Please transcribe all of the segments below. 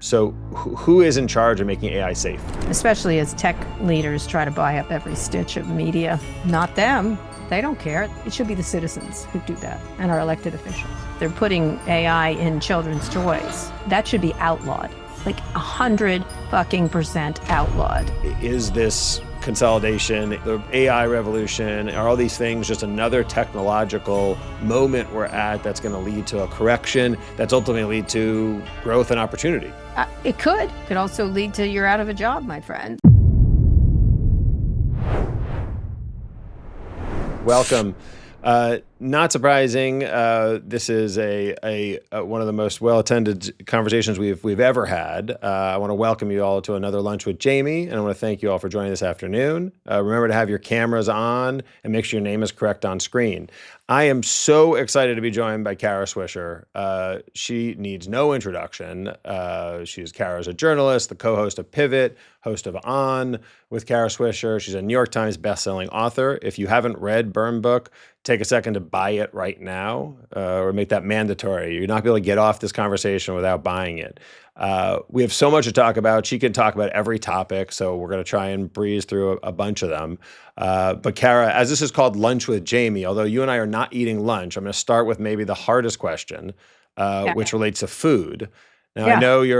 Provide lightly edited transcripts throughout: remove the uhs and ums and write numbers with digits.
So who is in charge of making AI safe? Especially as tech leaders try to buy up every stitch of media. Not them. They don't care. It should be the citizens who do that and our elected officials. They're putting AI in children's toys. That should be outlawed. Like 100% outlawed. Is this consolidation, the AI revolution, are all these things just another technological moment we're at that's going to lead to a correction that's ultimately lead to growth and opportunity? It could. Could also lead to you're out of a job, my friend. Welcome. Not surprising. This is a one of the most well-attended conversations we've ever had. I want to welcome you all to another Lunch with Jamie, and I want to thank you all for joining this afternoon. Remember to have your cameras on and make sure your name is correct on screen. I am so excited to be joined by Kara Swisher. She needs no introduction. Kara's a journalist, the co-host of Pivot, host of On with Kara Swisher. She's a New York Times bestselling author. If you haven't read Burn Book, take a second to buy it right now, or make that mandatory. You're not going to be able to get off this conversation without buying it. We have so much to talk about. She can talk about every topic, so we're going to try and breeze through a bunch of them. But Kara, as this is called Lunch with Jamie, although you and I are not eating lunch, I'm going to start with maybe the hardest question, which relates to food. Now, I know you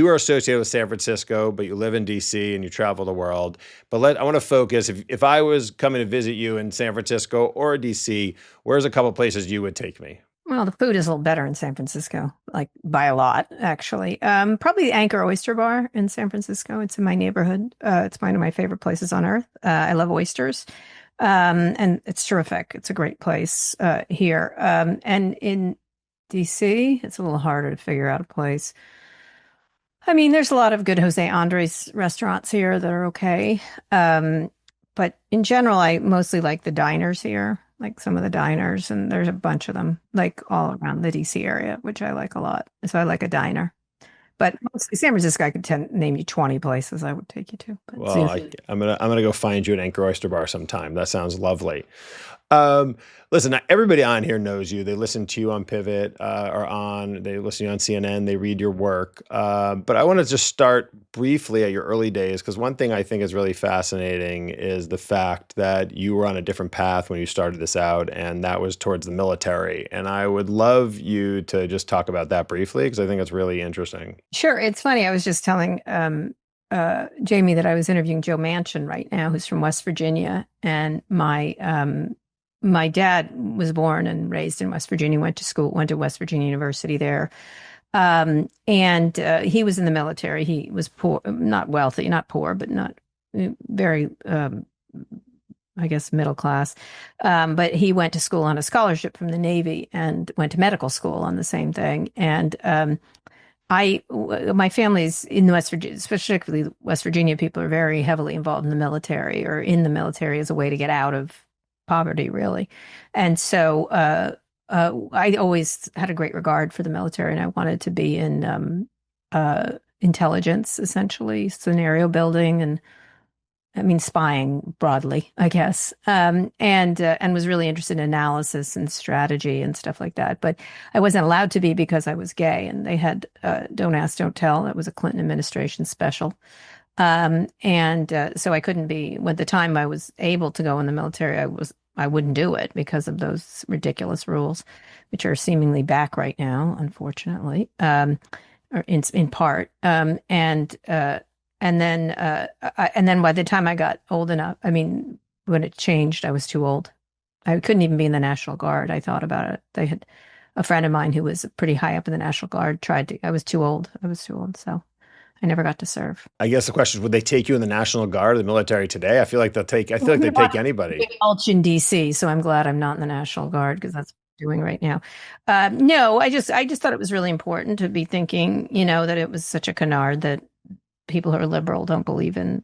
are associated with San Francisco, but you live in D.C. and you travel the world. But I want to focus, if I was coming to visit you in San Francisco or D.C., where's a couple places you would take me? Well, the food is a little better in San Francisco, like by a lot, actually. Probably the Anchor Oyster Bar in San Francisco. It's in my neighborhood. It's one of my favorite places on earth. I love oysters. And it's terrific. It's a great place here. And in DC, it's a little harder to figure out a place. I mean, there's a lot of good Jose Andres restaurants here that are okay. But in general, I mostly like the diners here, like some of the diners, and there's a bunch of them, like all around the DC area, which I like a lot. So I like a diner. But mostly San Francisco, I could name you 20 places I would take you to. But well, I'm gonna go find you an Anchor Oyster Bar sometime. That sounds lovely. Listen, everybody on here knows you. They listen to you on Pivot they listen to you on CNN, they read your work. But I want to just start briefly at your early days, because one thing I think is really fascinating is the fact that you were on a different path when you started this out, and that was towards the military. And I would love you to just talk about that briefly, because I think it's really interesting. Sure. It's funny. I was just telling Jamie that I was interviewing Joe Manchin right now, who's from West Virginia, and my dad was born and raised in West Virginia, went to West Virginia University there. And he was in the military. He was poor, not wealthy, not poor, but not very, I guess, middle class. But he went to school on a scholarship from the Navy and went to medical school on the same thing. And my family's in West Virginia, especially West Virginia, people are very heavily involved in the military or in the military as a way to get out of poverty, really. And so I always had a great regard for the military, and I wanted to be in intelligence, essentially, scenario building, and I mean spying broadly, I guess, and was really interested in analysis and strategy and stuff like that. But I wasn't allowed to be because I was gay, and they had Don't Ask, Don't Tell. That was a Clinton administration special. So I couldn't be, at the time I was able to go in the military, I wouldn't do it because of those ridiculous rules, which are seemingly back right now, unfortunately, or in part. And then by the time I got old enough, I mean, when it changed, I was too old. I couldn't even be in the National Guard. I thought about it. They had a friend of mine who was pretty high up in the National Guard I was too old. So I never got to serve. I guess the question is, would they take you in the National Guard or the military today? I feel like they'd take anybody. Mulch in DC, so I'm glad I'm not in the National Guard, because that's what I'm doing right now. No, I just thought it was really important to be thinking, that it was such a canard that people who are liberal don't believe in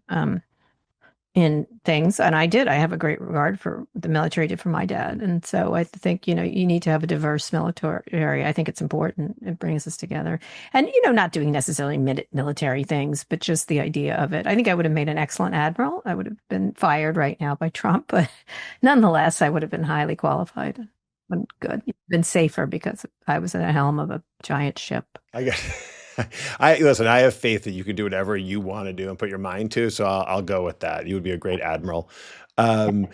things. And I did. I have a great regard for what the military did for my dad. And so I think, you need to have a diverse military. I think it's important. It brings us together. And, not doing necessarily military things, but just the idea of it. I think I would have made an excellent admiral. I would have been fired right now by Trump, but nonetheless, I would have been highly qualified. Been good. Been safer because I was at the helm of a giant ship. I guess. I listen. I have faith that you can do whatever you want to do and put your mind to. So I'll go with that. You would be a great admiral. Um,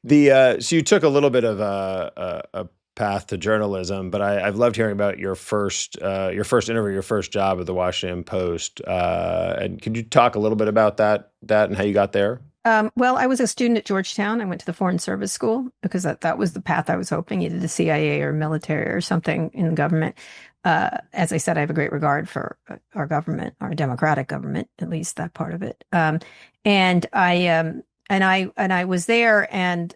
so you took a little bit of a path to journalism, but I've loved hearing about your first interview, your first job at the Washington Post. And could you talk a little bit about that and how you got there? Well, I was a student at Georgetown. I went to the Foreign Service School because that was the path I was hoping, either the CIA or military or something in the government. As I said, I have a great regard for our government, our democratic government, at least that part of it. And I was there and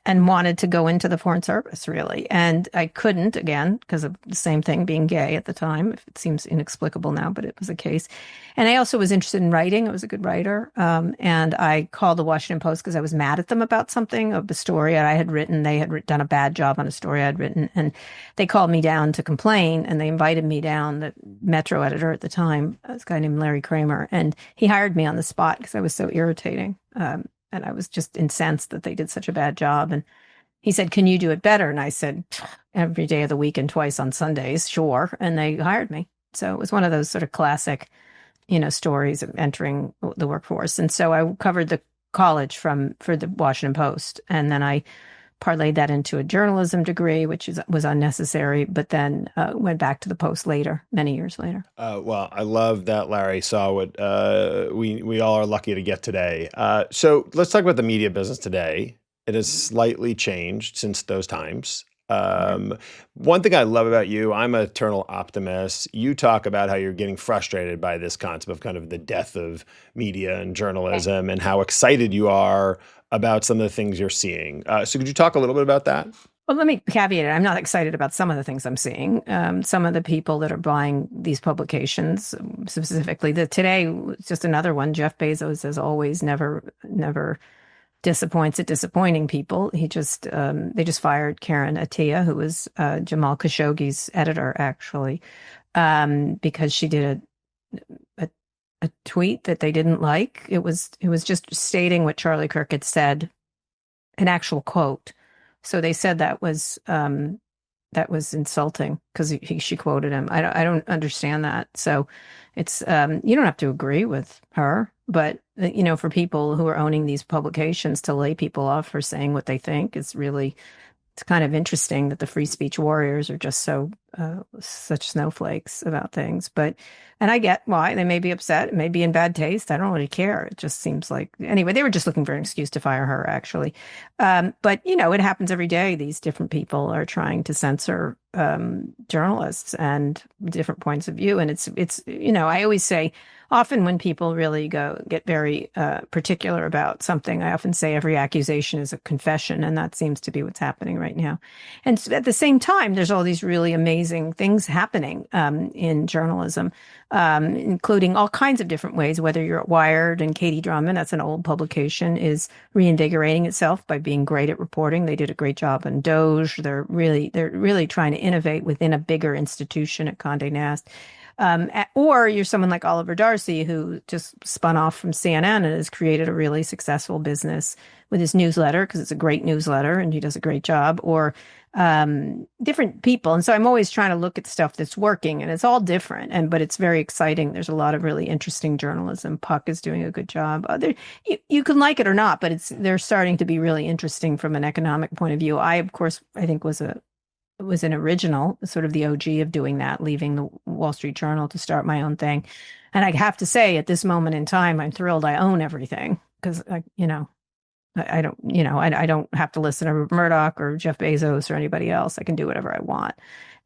wanted to go into the Foreign Service really, and I couldn't again because of the same thing, being gay at the time. It seems inexplicable now, but it was the case. And I also was interested in writing. I was a good writer, and I called the Washington Post because I was mad at them about something of the story that I had written. They had done a bad job on a story I'd written, and they called me down to complain. And they invited me down. The Metro editor at the time, this guy named Larry Kramer, and he hired me on the spot because I was so irritating. And I was just incensed that they did such a bad job. And he said, "Can you do it better?" And I said, "Every day of the week and twice on Sundays, sure." And they hired me. So it was one of those sort of classic, stories of entering the workforce. And so I covered the college for the Washington Post. And then I parlayed that into a journalism degree, which was unnecessary, but then went back to the Post later, many years later. Well, I love that Larry saw what we all are lucky to get today. So let's talk about the media business today. It has slightly changed since those times. One thing I love about you, I'm an eternal optimist. You talk about how you're getting frustrated by this concept of kind of the death of media and journalism and how excited you are about some of the things you're seeing. So could you talk a little bit about that? Well, let me caveat it. I'm not excited about some of the things I'm seeing. Some of the people that are buying these publications, specifically today, it's just another one. Jeff Bezos, as always, never disappoints at disappointing people. They just fired Karen Attiah, who was Jamal Khashoggi's editor, actually, because she did a tweet that they didn't like. It was just stating what Charlie Kirk had said, an actual quote. So they said that was insulting because she quoted him. I don't understand that. So it's you don't have to agree with her, but for people who are owning these publications to lay people off for saying what they think is really, it's kind of interesting that the free speech warriors are just such snowflakes about things. And I get why they may be upset, it may be in bad taste. I don't really care. It just seems like, anyway, they were just looking for an excuse to fire her, actually. But it happens every day. These different people are trying to censor journalists and different points of view. And it's I always say, often when people really get very particular about something, I often say every accusation is a confession, and that seems to be what's happening right now. And so at the same time, there's all these really amazing things happening in journalism, including all kinds of different ways. Whether you're at Wired, and Katie Drummond, that's an old publication, is reinvigorating itself by being great at reporting. They did a great job on Doge. They're really trying to innovate within a bigger institution at Condé Nast. Or you're someone like Oliver Darcy, who just spun off from CNN and has created a really successful business with his newsletter, because it's a great newsletter and he does a great job, or different people. And so I'm always trying to look at stuff that's working, and it's all different, but it's very exciting. There's a lot of really interesting journalism. Puck is doing a good job. You can like it or not, but they're starting to be really interesting from an economic point of view. Of course, I think was an original, sort of the OG of doing that, leaving the Wall Street Journal to start my own thing. And I have to say, at this moment in time, I'm thrilled I own everything, because I don't have to listen to Murdoch or Jeff Bezos or anybody else. I can do whatever I want.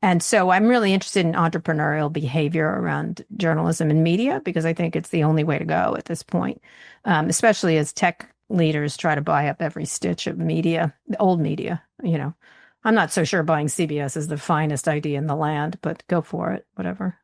And so I'm really interested in entrepreneurial behavior around journalism and media, because I think it's the only way to go at this point, especially as tech leaders try to buy up every stitch of media, the old media. I'm not so sure buying CBS is the finest idea in the land, but go for it, whatever.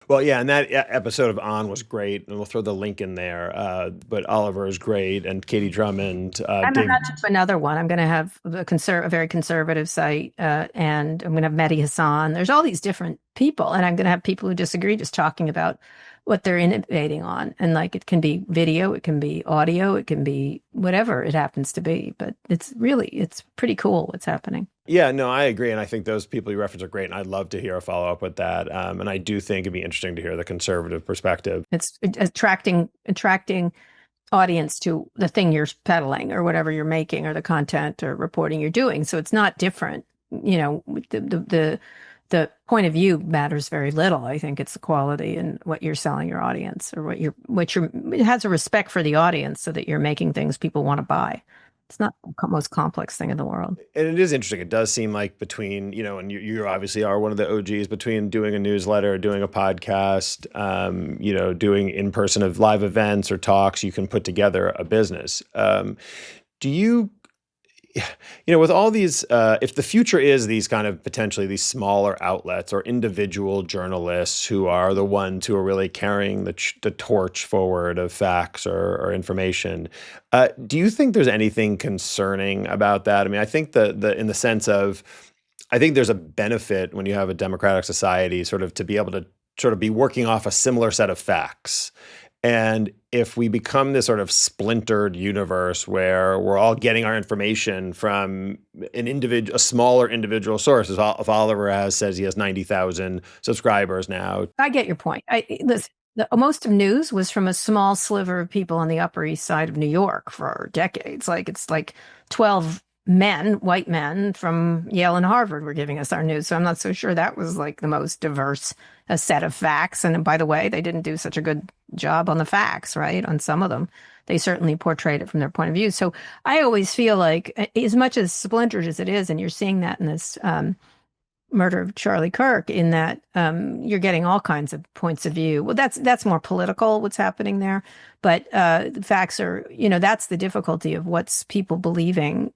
Well, yeah, and that episode of On was great, and we'll throw the link in there. But Oliver is great, and Katie Drummond. I'm about to do another one. I'm going to have a very conservative site, and I'm going to have Mehdi Hassan. There's all these different people, and I'm going to have people who disagree just talking about what they're innovating on. And it can be video, it can be audio, it can be whatever it happens to be. But it's pretty cool what's happening. Yeah, no, I agree, and I think those people you reference are great, and I'd love to hear a follow up with that. And I do think it'd be interesting to hear the conservative perspective. It's attracting audience to the thing you're peddling or whatever you're making or the content or reporting you're doing. So it's not different. The point of view matters very little. I think it's the quality and what you're selling your audience, or it has a respect for the audience so that you're making things people want to buy. It's not the most complex thing in the world. And it is interesting. It does seem like between, and you obviously are one of the OGs between doing a newsletter, doing a podcast, doing in-person of live events or talks, you can put together a business. Do you, with all these, if the future is these kind of potentially these smaller outlets or individual journalists who are the ones who are really carrying the torch forward of facts or information, do you think there's anything concerning about that? I mean, I think the in the sense of, I think there's a benefit when you have a democratic society sort of to be able to sort of be working off a similar set of facts. And if we become this sort of splintered universe where we're all getting our information from a smaller individual source, as if Oliver says he has 90,000 subscribers now. I get your point. Listen, most of news was from a small sliver of people on the Upper East Side of New York for decades. It's like 12 white men from Yale and Harvard were giving us our news. So I'm not so sure that was like the most diverse a set of facts. And by the way, they didn't do such a good job on the facts, right? On some of them, they certainly portrayed it from their point of view. So I always feel like, as much as splintered as it is, and you're seeing that in this murder of Charlie Kirk, in that you're getting all kinds of points of view. Well, that's more political, what's happening there. But the facts are, that's the difficulty of what's people believing,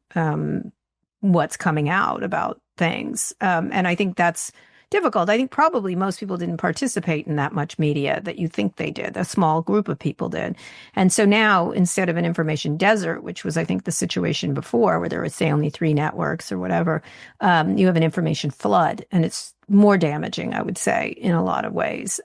what's coming out about things. And I think that's difficult. I think probably most people didn't participate in that much media that you think they did. A small group of people did. And so now, instead of an information desert, which was, I think, the situation before, where there was, say, only 3 networks or whatever, you have an information flood. And it's more damaging, I would say, in a lot of ways,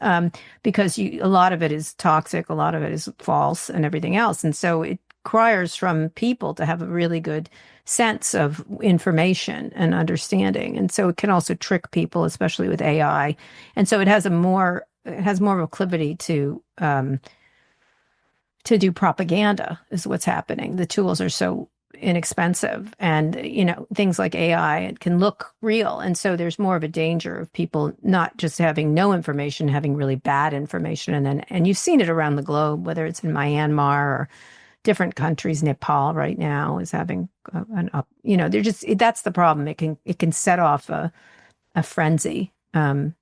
because a lot of it is toxic, a lot of it is false and everything else. And so it requires from people to have a really good sense of information and understanding. And so it can also trick people, especially with AI. And so it has more proclivity to do propaganda, is what's happening. The tools are so inexpensive, and things like AI, it can look real. And so there's more of a danger of people not just having no information, having really bad information. And you've seen it around the globe, whether it's in Myanmar or different countries. Nepal right now is having that's the problem. It can set off a frenzy. And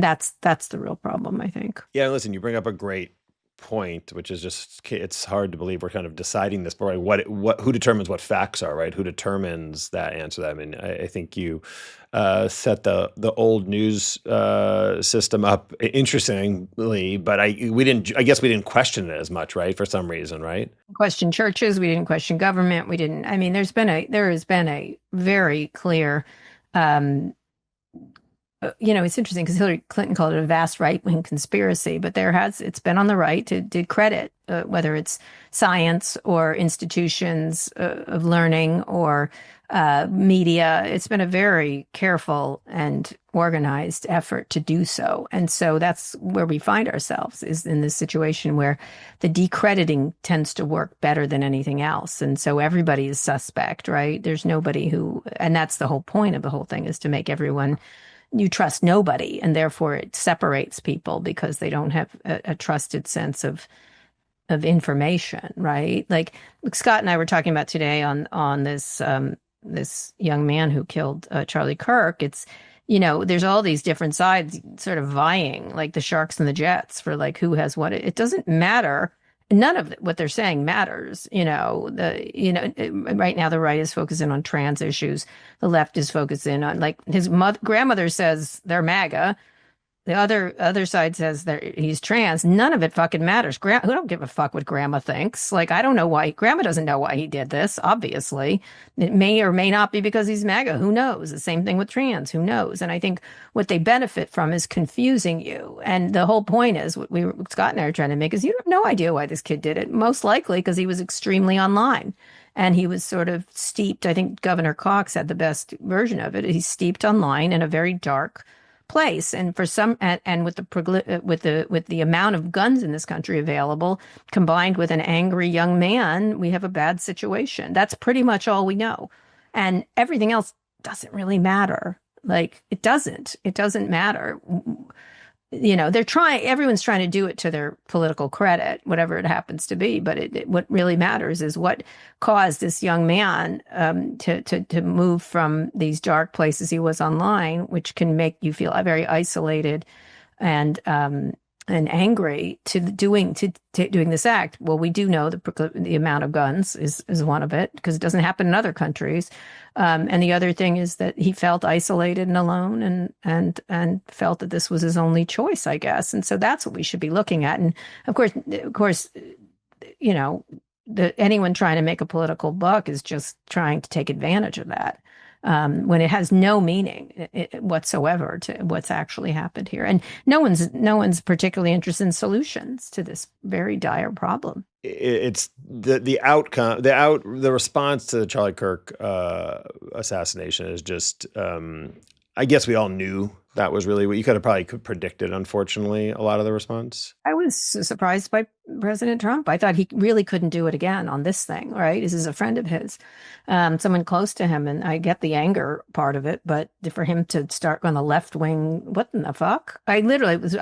that's the real problem, I think. Yeah. Listen, you bring up a great point, which is just, it's hard to believe we're kind of deciding this, but right, who determines what facts are, right? Who determines that answer? I mean, I think you set the old news system up interestingly, but I guess we didn't question it as much, right? For some reason, right? Question churches. We didn't question government. We didn't. I mean, there has been a very clear. It's interesting because Hillary Clinton called it a vast right-wing conspiracy, but it's been on the right to credit, whether it's science or institutions of learning or media. It's been a very careful and organized effort to do so. And so that's where we find ourselves, is in this situation where the decrediting tends to work better than anything else. And so everybody is suspect, right? There's nobody and that's the whole point of the whole thing, is to make everyone, you trust nobody, and therefore it separates people because they don't have a trusted sense of information, right? Like Scott and I were talking about today on this this young man who killed Charlie Kirk. It's there's all these different sides sort of vying, like the Sharks and the Jets, for like who has what. It doesn't matter. None of what they're saying matters. Right now the right is focusing on trans issues. The left is focusing on, like, his grandmother says they're MAGA. The other side says that he's trans. None of it fucking matters. Who don't give a fuck what grandma thinks? Like, I don't know why. Grandma doesn't know why he did this, obviously. It may or may not be because he's MAGA. Who knows? The same thing with trans. Who knows? And I think what they benefit from is confusing you. And the whole point is what Scott and I are trying to make is you have no idea why this kid did it. Most likely because he was extremely online. And he was sort of steeped. I think Governor Cox had the best version of it. He's steeped online in a very dark place, and for some, and with the amount of guns in this country available, combined with an angry young man, we have a bad situation. That's pretty much all we know, and everything else doesn't really matter. Like it doesn't matter. Everyone's trying to do it to their political credit, whatever it happens to be. But what really matters is what caused this young man to move from these dark places he was online, which can make you feel very isolated and angry, to doing this act. Well, we do know the amount of guns is one of it, because it doesn't happen in other countries. And the other thing is that he felt isolated and alone, and felt that this was his only choice, I guess. And so that's what we should be looking at. And of course, anyone trying to make a political buck is just trying to take advantage of that. When it has no meaning whatsoever to what's actually happened here, and no one's particularly interested in solutions to this very dire problem. It's the outcome, the response to the Charlie Kirk assassination is just. I guess we all knew that was really what you could predicted. Unfortunately, a lot of the response. I was surprised by President Trump. I thought he really couldn't do it again on this thing, right? This is a friend of his, someone close to him. And I get the anger part of it, but for him to start on the left wing, what in the fuck? I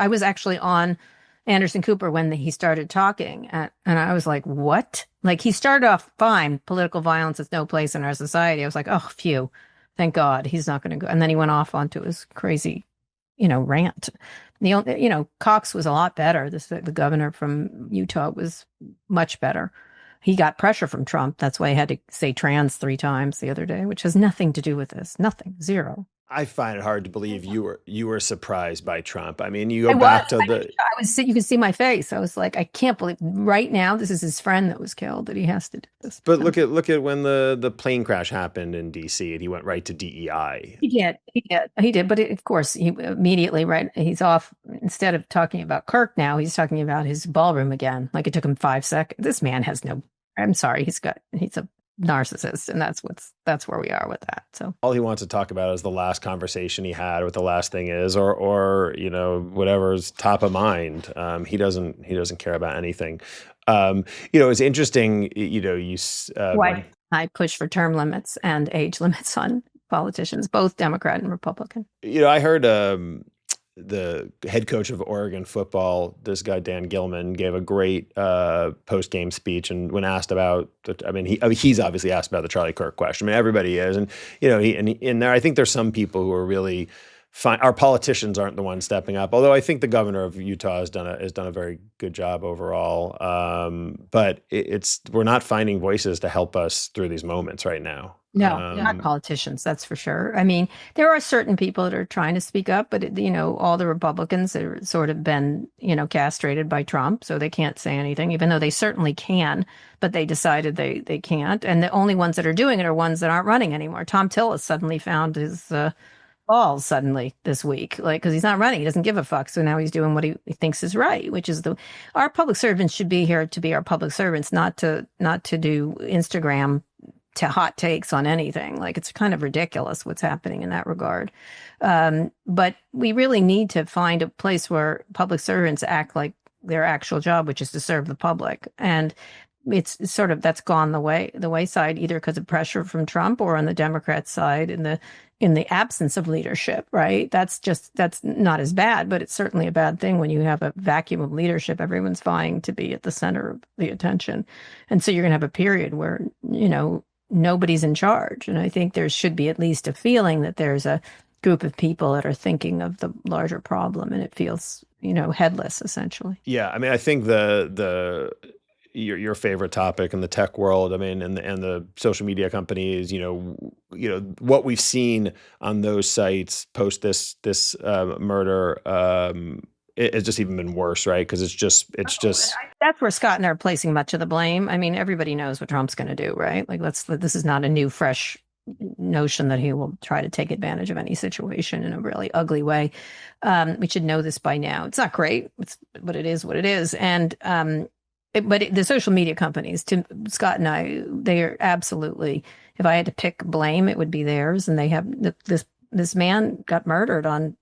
was actually on Anderson Cooper when he started talking. And I was like, what? Like, he started off fine. Political violence has no place in our society. I was like, oh, phew. Thank God he's not going to go. And then he went off onto his crazy, rant. Cox was a lot better. The governor from Utah was much better. He got pressure from Trump. That's why he had to say trans 3 times the other day, which has nothing to do with this. Nothing. Zero. I find it hard to believe you were surprised by Trump. I mean, you go back to you can see my face. I was like, I can't believe right now this is his friend that was killed, that he has to do this. But look at when the plane crash happened in DC, and he went right to DEI. He did. But of course, he immediately, right, he's off. Instead of talking about Kirk now, he's talking about his ballroom again. Like, it took him 5 seconds. This man has no, I'm sorry, he's a narcissist, and that's where we are with that. So all he wants to talk about is the last conversation he had, what the last thing is, or whatever's top of mind. He doesn't care about anything. It's interesting. Why I push for term limits and age limits on politicians, both Democrat and Republican. I heard the head coach of Oregon football, this guy Dan Gilman, gave a great post game speech, and when asked about, he's obviously asked about the Charlie Kirk question. I mean, everybody is, and in there, I think there's some people who are really fine. Our politicians aren't the ones stepping up, although I think the governor of Utah has done a very good job overall. But we're not finding voices to help us through these moments right now. No, not politicians, that's for sure. I mean, there are certain people that are trying to speak up, but all the Republicans have sort of been, castrated by Trump, so they can't say anything, even though they certainly can, but they decided they can't. And the only ones that are doing it are ones that aren't running anymore. Tom Tillis suddenly found his balls suddenly this week, because he's not running. He doesn't give a fuck. So now he's doing what he thinks is right, which is our public servants should be here to be our public servants, not to do Instagram to hot takes on anything. Like, it's kind of ridiculous what's happening in that regard. But we really need to find a place where public servants act like their actual job, which is to serve the public. And it's sort of, that's gone the wayside, either because of pressure from Trump or on the Democrat side in the absence of leadership, right? That's not as bad, but it's certainly a bad thing when you have a vacuum of leadership. Everyone's vying to be at the center of the attention. And so you're going to have a period where, nobody's in charge. And I think there should be at least a feeling that there's a group of people that are thinking of the larger problem, and it feels, headless, essentially. Yeah. I mean, I think your favorite topic in the tech world, I mean, and the social media companies, what we've seen on those sites post this murder, it's just even been worse, right? Because it's just That's where Scott and I are placing much of the blame. I mean, everybody knows what Trump's going to do, right? Like, this is not a new, fresh notion that he will try to take advantage of any situation in a really ugly way. We should know this by now. It's not great, but it is what it is. And the social media companies, to Scott and I, they are absolutely. If I had to pick blame, it would be theirs. And they have this man got murdered on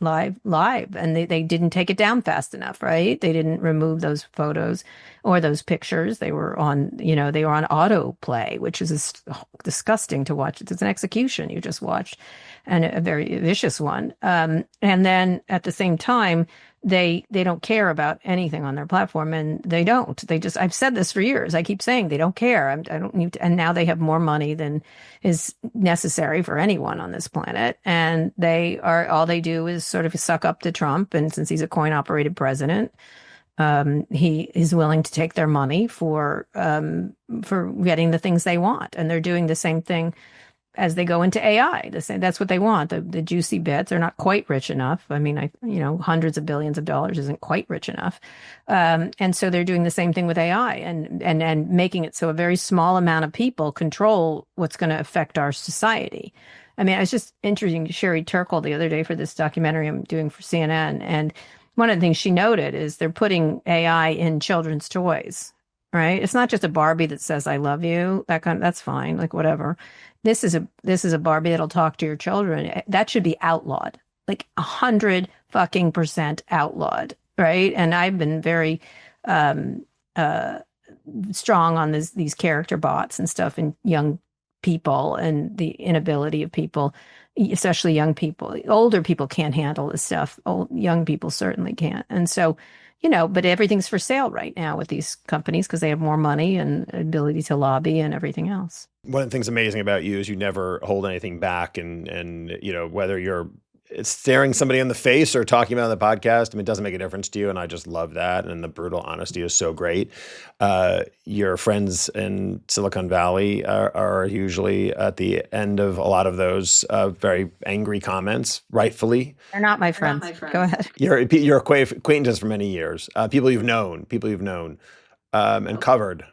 live, and they didn't take it down fast enough, right? They didn't remove those photos or those pictures. They were on autoplay, which is disgusting to watch. It's an execution you just watched, and a very vicious one. And then at the same time, they don't care about anything on their platform, and they don't. I've said this for years. I keep saying they don't care. I don't need to, and now they have more money than is necessary for anyone on this planet, and all they do is sort of suck up to Trump. And since he's a coin operated president, he is willing to take their money for getting the things they want, and they're doing the same thing as they go into AI. That's what they want. The juicy bits. They're not quite rich enough. I mean, hundreds of billions of dollars isn't quite rich enough. And so they're doing the same thing with AI and making it so a very small amount of people control what's going to affect our society. I mean, I was just interviewing Sherry Turkle the other day for this documentary I'm doing for CNN. And one of the things she noted is they're putting AI in children's toys, right? It's not just a Barbie that says, I love you. That's fine. Like, whatever. This is a Barbie that'll talk to your children. That should be outlawed, like 100% outlawed, right? And I've been very strong on these character bots and stuff in young people, and the inability of people, especially young people. Older people can't handle this stuff. Young people certainly can't. And so, but everything's for sale right now with these companies because they have more money and ability to lobby and everything else. One of the things amazing about you is you never hold anything back, and whether you're staring somebody in the face or talking about it on the podcast, I mean, it doesn't make a difference to you, and I just love that. And the brutal honesty is so great. Your friends in Silicon Valley are usually at the end of a lot of those very angry comments, rightfully. They're not my friends. Go ahead. You're acquaintances for many years, people you've known, and covered.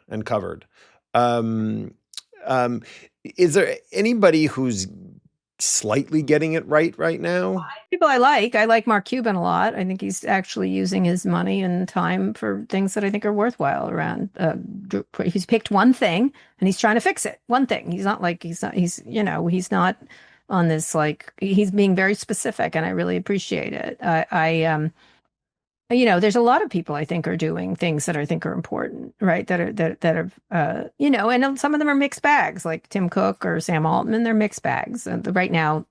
Is there anybody who's slightly getting it right now? People I like Mark Cuban a lot. I think he's actually using his money and time for things that I think are worthwhile around. He's picked one thing and he's trying to fix it. One thing. He's not on this, like, he's being very specific, and I really appreciate it. There's a lot of people I think are doing things that I think are important, right? That are, and some of them are mixed bags, like Tim Cook or Sam Altman. They're mixed bags. And right now,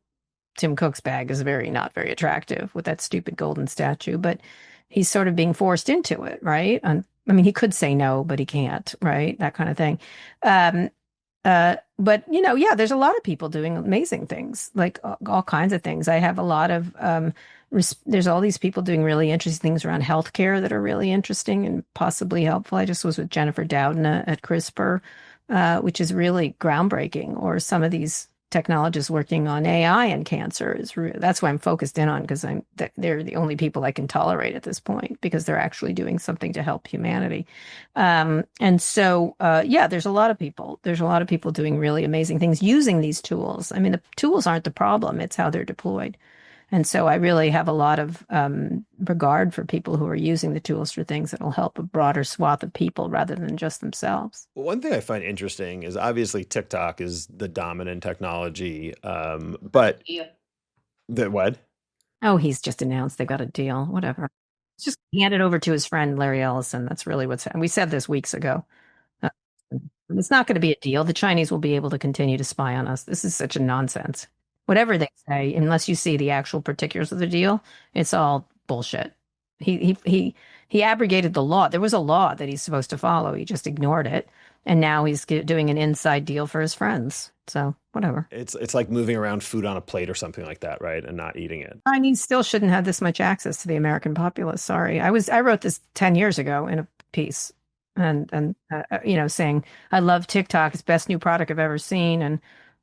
Tim Cook's bag is not very attractive with that stupid golden statue, but he's sort of being forced into it, right? I mean, he could say no, but he can't, right? That kind of thing. But there's a lot of people doing amazing things, like all kinds of things. I have a lot of, there's all these people doing really interesting things around healthcare that are really interesting and possibly helpful. I just was with Jennifer Doudna at CRISPR, which is really groundbreaking, or some of these technologists working on AI and cancer that's why I'm focused in on, because they're the only people I can tolerate at this point, because they're actually doing something to help humanity. And so, there's a lot of people. There's a lot of people doing really amazing things using these tools. I mean, the tools aren't the problem; it's how they're deployed. And so I really have a lot of regard for people who are using the tools for things that will help a broader swath of people rather than just themselves. Well, one thing I find interesting is obviously TikTok is the dominant technology, but what? Oh, he's just announced they've got a deal. Whatever. It's just handed over to his friend Larry Ellison. That's really we said this weeks ago. It's not going to be a deal. The Chinese will be able to continue to spy on us. This is such a nonsense. Whatever they say, unless you see the actual particulars of the deal, it's all bullshit. He abrogated the law. There was a law that he's supposed to follow. He just ignored it, and now he's doing an inside deal for his friends. So whatever. It's like moving around food on a plate or something like that, right? And not eating it. Chinese still shouldn't have this much access to the American populace. Sorry, I wrote this 10 years ago in a piece, and saying I love TikTok. It's the best new product I've ever seen, and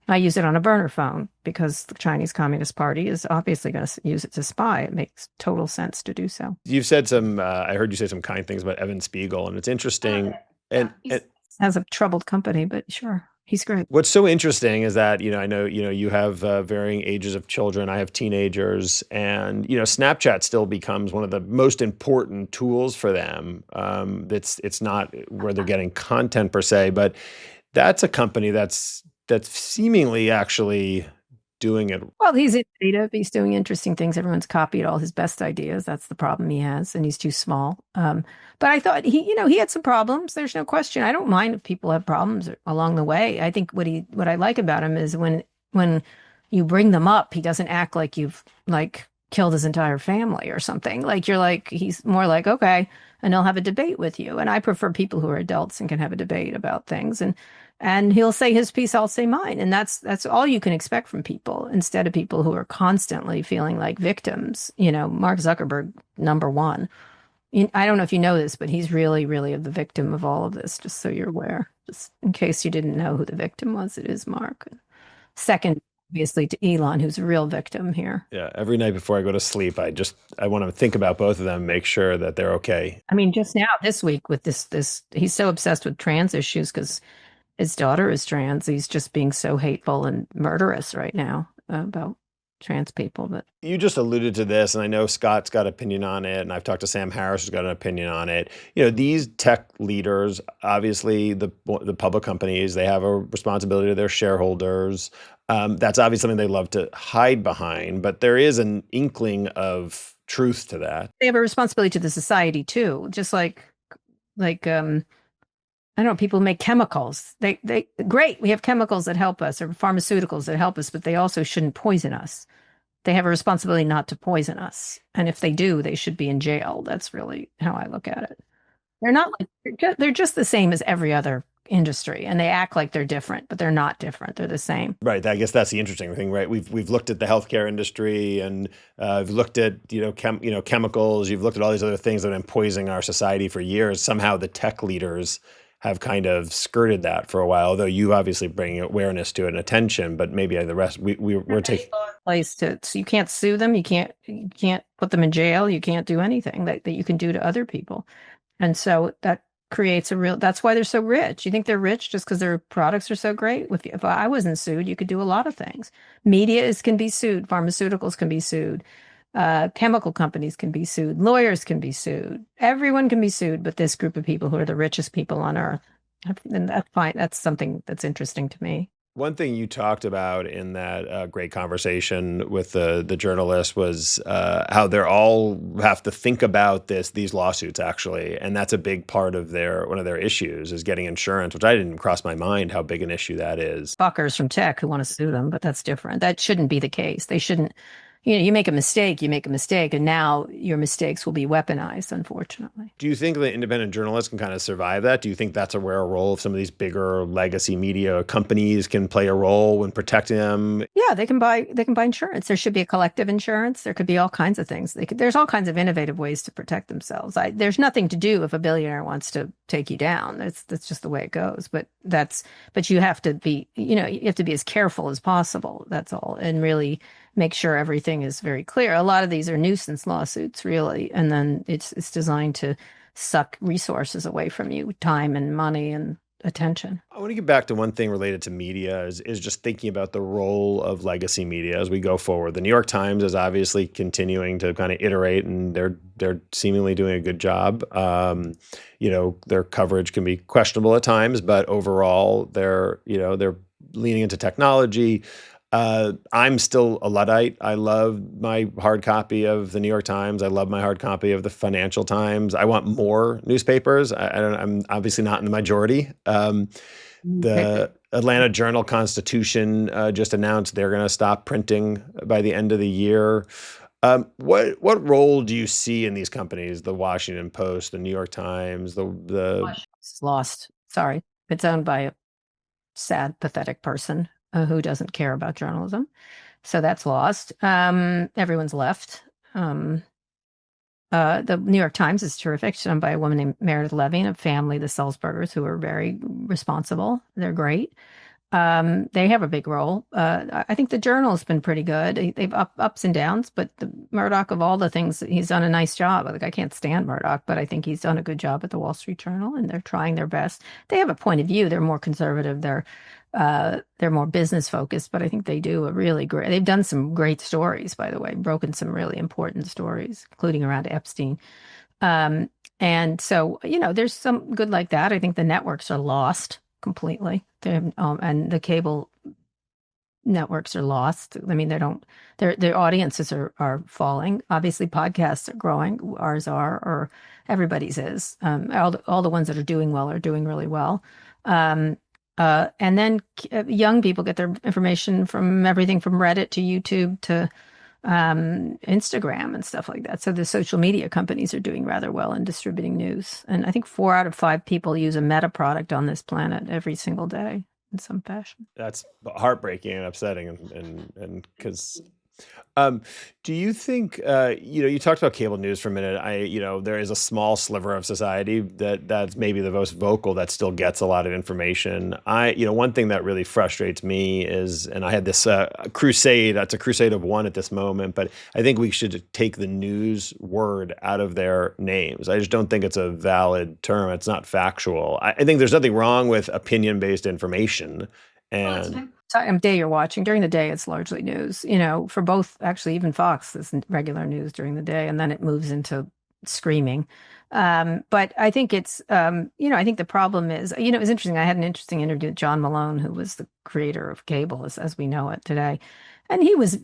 I use it on a burner phone because the Chinese Communist Party is obviously going to use it to spy. It makes total sense to do so. You've said some, I heard you say some kind things about Evan Spiegel, and it's interesting. Yeah, And has a troubled company, but sure, he's great. what's so interesting is that, I know, you have varying ages of children. I have teenagers, and, Snapchat still becomes one of the most important tools for them. It's not where they're getting content per se, but that's a company that's seemingly actually doing it. Well, he's innovative. He's doing interesting things. Everyone's copied all his best ideas. That's the problem he has, and he's too small. But I thought he had some problems. There's no question. I don't mind if people have problems along the way. I think what I like about him is when you bring them up, he doesn't act like you've like killed his entire family or something. Like he's more like, okay, and he'll have a debate with you. And I prefer people who are adults and can have a debate about things. And he'll say his piece, I'll say mine. And that's all you can expect from people instead of people who are constantly feeling like victims. Mark Zuckerberg, number one. I don't know if you know this, but he's really, really the victim of all of this, just so you're aware. Just in case you didn't know who the victim was, it is Mark. Second, obviously, to Elon, who's a real victim here. Yeah, every night before I go to sleep, I want to think about both of them, make sure that they're okay. I mean, just now this week with this, he's so obsessed with trans issues because his daughter is trans. He's just being so hateful and murderous right now about trans people. But You just alluded to this, and I know Scott's got an opinion on it, and I've talked to Sam Harris, who's got an opinion on it. These tech leaders, obviously the public companies, they have a responsibility to their shareholders. That's obviously something they love to hide behind, but there is an inkling of truth to that. they have a responsibility to the society too, just like I don't know, people make chemicals. They great, we have chemicals that help us or pharmaceuticals that help us, but they also shouldn't poison us. They have a responsibility not to poison us. And if they do, they should be in jail. That's really how I look at it. They're not like they're just the same as every other industry, and they act like they're different, but they're not different. They're the same. Right. I guess that's the interesting thing, right? We've looked at the healthcare industry, and we've looked at chemicals. You've looked at all these other things that have been poisoning our society for years. Somehow the tech leaders have kind of skirted that for a while, although you obviously bring awareness to it and attention, but maybe the rest we're taking Place to so you can't sue them, you can't put them in jail, you can't do anything that you can do to other people. And so that creates that's why they're so rich. You think they're rich just because their products are so great? If I wasn't sued, you could do a lot of things. Can be sued, pharmaceuticals can be sued, chemical companies can be sued, lawyers can be sued, everyone can be sued, but this group of people who are the richest people on earth. And that's fine. That's something that's interesting to me. One thing you talked about in that great conversation with the journalist was how they're all have to think about these lawsuits actually, and that's a big part of one of their issues is getting insurance, which I didn't cross my mind how big an issue that is. Fuckers from tech who want to sue them, but that's different. That shouldn't be the case. They shouldn't. You make a mistake, and now your mistakes will be weaponized, unfortunately. Do you think that independent journalists can kind of survive that? Do you think that's where a role of some of these bigger legacy media companies can play a role when protecting them? Yeah, they can buy insurance. There should be a collective insurance. There could be all kinds of things. There's all kinds of innovative ways to protect themselves. There's nothing to do if a billionaire wants to take you down. That's just the way it goes. But you have to be, you have to be as careful as possible. That's all. And really make sure everything is very clear. A lot of these are nuisance lawsuits, really, and then it's designed to suck resources away from you, time and money and attention. I want to get back to one thing related to media is just thinking about the role of legacy media as we go forward. The New York Times is obviously continuing to kind of iterate, and they're seemingly doing a good job. Their coverage can be questionable at times, but overall they're leaning into technology. I'm still a Luddite. I love my hard copy of the New York Times. I love my hard copy of the Financial Times. I want more newspapers. I'm obviously not in the majority. The Atlanta Journal-Constitution just announced they're going to stop printing by the end of the year. What role do you see in these companies? The Washington Post, the New York Times, It's lost. Sorry, it's owned by a sad, pathetic person who doesn't care about journalism. So that's lost. Everyone's left. The New York Times is terrific. It's owned by a woman named Meredith Levy and a family, the Sulzbergers, who are very responsible. They're great. They have a big role. I think the Journal's been pretty good. They've ups and downs, but the Murdoch of all the things, he's done a nice job. Like I can't stand Murdoch, but I think he's done a good job at the Wall Street Journal, and they're trying their best. They have a point of view. They're more conservative. They're more business focused, but I think they do a really great. They've done some great stories, by the way, broken some really important stories, including around Epstein. Um, and so, there's some good like that. I think the networks are lost completely. And the cable networks are lost. I mean, they don't. Their audiences are falling. Obviously, podcasts are growing. Ours are, or everybody's is. All the ones that are doing well are doing really well. And then young people get their information from everything from Reddit to YouTube to Instagram and stuff like that. So the social media companies are doing rather well in distributing news. And I think 4 out of 5 people use a Meta product on this planet every single day in some fashion. That's heartbreaking and upsetting, and because do you think, you talked about cable news for a minute. There is a small sliver of society that's maybe the most vocal that still gets a lot of information. One thing that really frustrates me is, and I had this crusade. That's a crusade of one at this moment, but I think we should take the news word out of their names. I just don't think it's a valid term. It's not factual. I think there's nothing wrong with opinion-based information. And Time of day you're watching. During the day, it's largely news, for both, actually, even Fox is regular news during the day, and then it moves into screaming. But I think I think the problem is, it was interesting. I had an interesting interview with John Malone, who was the creator of cable as we know it today. And he was,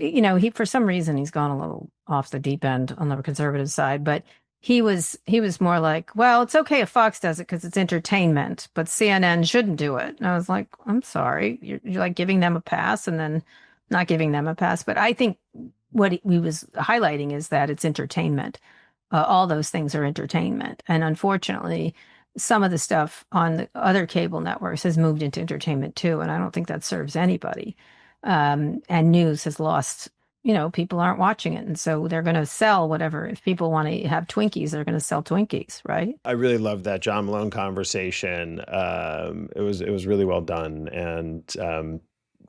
for some reason, he's gone a little off the deep end on the conservative side, but he was more like, well, it's okay if Fox does it because it's entertainment, but CNN shouldn't do it. And I was like, I'm sorry, you're like giving them a pass and then not giving them a pass. But I think what we was highlighting is that it's entertainment. All those things are entertainment, and unfortunately, some of the stuff on the other cable networks has moved into entertainment too, and I don't think that serves anybody. And news has lost, people aren't watching it. And so they're going to sell whatever. If people want to have Twinkies, they're going to sell Twinkies, right? I really loved that John Malone conversation. It was really well done. And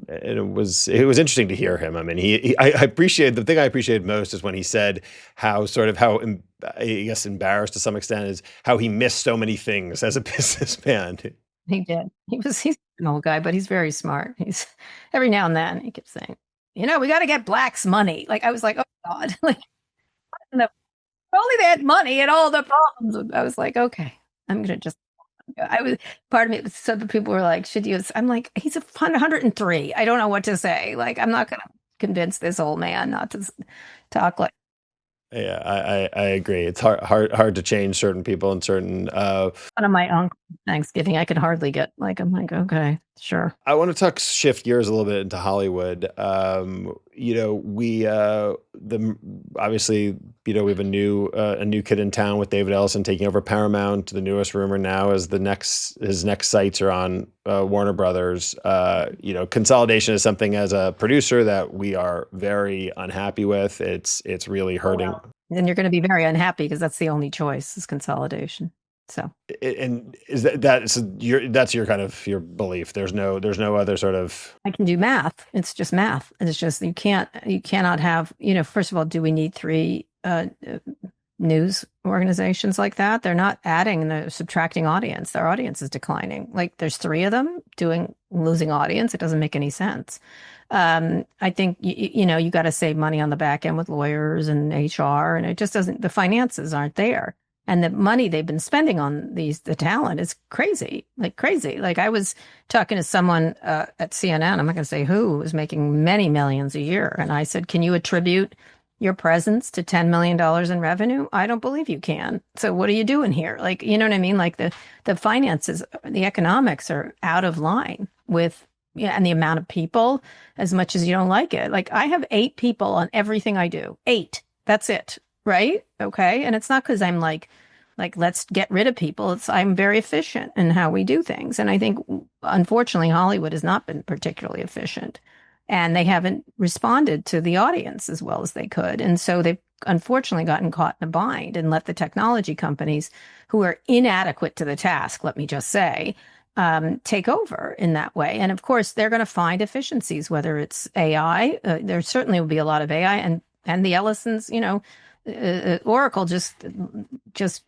it was interesting to hear him. I mean, I appreciate, the thing I appreciated most is when he said I guess embarrassed to some extent is how he missed so many things as a businessman. He did. He's an old guy, but he's very smart. He's every now and then he keeps saying, we got to get blacks money. Like I was like, oh God, like if only they had money and all the problems. I was like, okay, I'm gonna just. I was part of me. So the people were like, should you? I'm like, he's 103. I don't know what to say. Like, I'm not gonna convince this old man not to talk like. Yeah, I agree. It's hard to change certain people and certain. One of my uncles Thanksgiving, I could hardly get like. I'm like, okay, sure. I want to shift gears a little bit into Hollywood. We obviously, we have a new kid in town with David Ellison taking over Paramount. The newest rumor now is his next sites are on Warner Brothers. Consolidation is something as a producer that we are very unhappy with. It's really hurting. Well, then you're going to be very unhappy because that's the only choice is consolidation. So, and is that's your kind of your belief? There's no other sort of. I can do math. It's just math. And it's just you cannot have, first of all, do we need 3 news organizations like that? They're not adding, they're subtracting audience. Their audience is declining. Like there's 3 of them losing audience. It doesn't make any sense. I think you got to save money on the back end with lawyers and HR, and it just doesn't. The finances aren't there. And the money they've been spending on the talent is crazy, like crazy. Like I was talking to someone at CNN, I'm not going to say who, was making many millions a year. And I said, can you attribute your presence to $10 million in revenue? I don't believe you can. So what are you doing here? Like, you know what I mean? Like the finances, the economics are out of line with, and the amount of people, as much as you don't like it. Like I have 8 people on everything I do. 8. That's it. Right. Okay. And it's not because I'm like, let's get rid of people. I'm very efficient in how we do things. And I think, unfortunately, Hollywood has not been particularly efficient, and they haven't responded to the audience as well as they could. And so they've unfortunately gotten caught in a bind and let the technology companies, who are inadequate to the task, let me just say, take over in that way. And of course, they're going to find efficiencies, whether it's AI. There certainly will be a lot of AI, and the Ellisons, Oracle just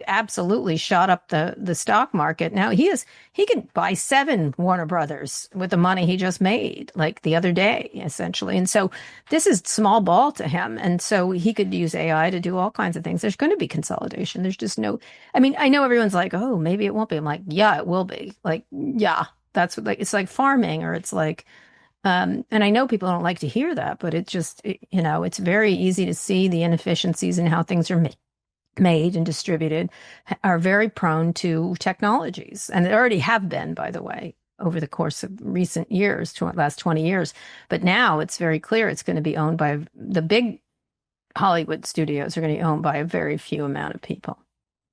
absolutely shot up the stock market. Now he could buy 7 Warner Brothers with the money he just made, like the other day, essentially. And so this is small ball to him. And so he could use AI to do all kinds of things. There's going to be consolidation. There's just no, I mean, I know everyone's like, oh, maybe it won't be. I'm like, yeah, it will be. Like, yeah, that's what, like, it's like farming, or it's like, and I know people don't like to hear that, but it's very easy to see the inefficiencies in how things are made and distributed are very prone to technologies. And they already have been, by the way, over the course of recent years, last 20 years. But now it's very clear it's going to be owned by the big Hollywood studios are going to be owned by a very few amount of people,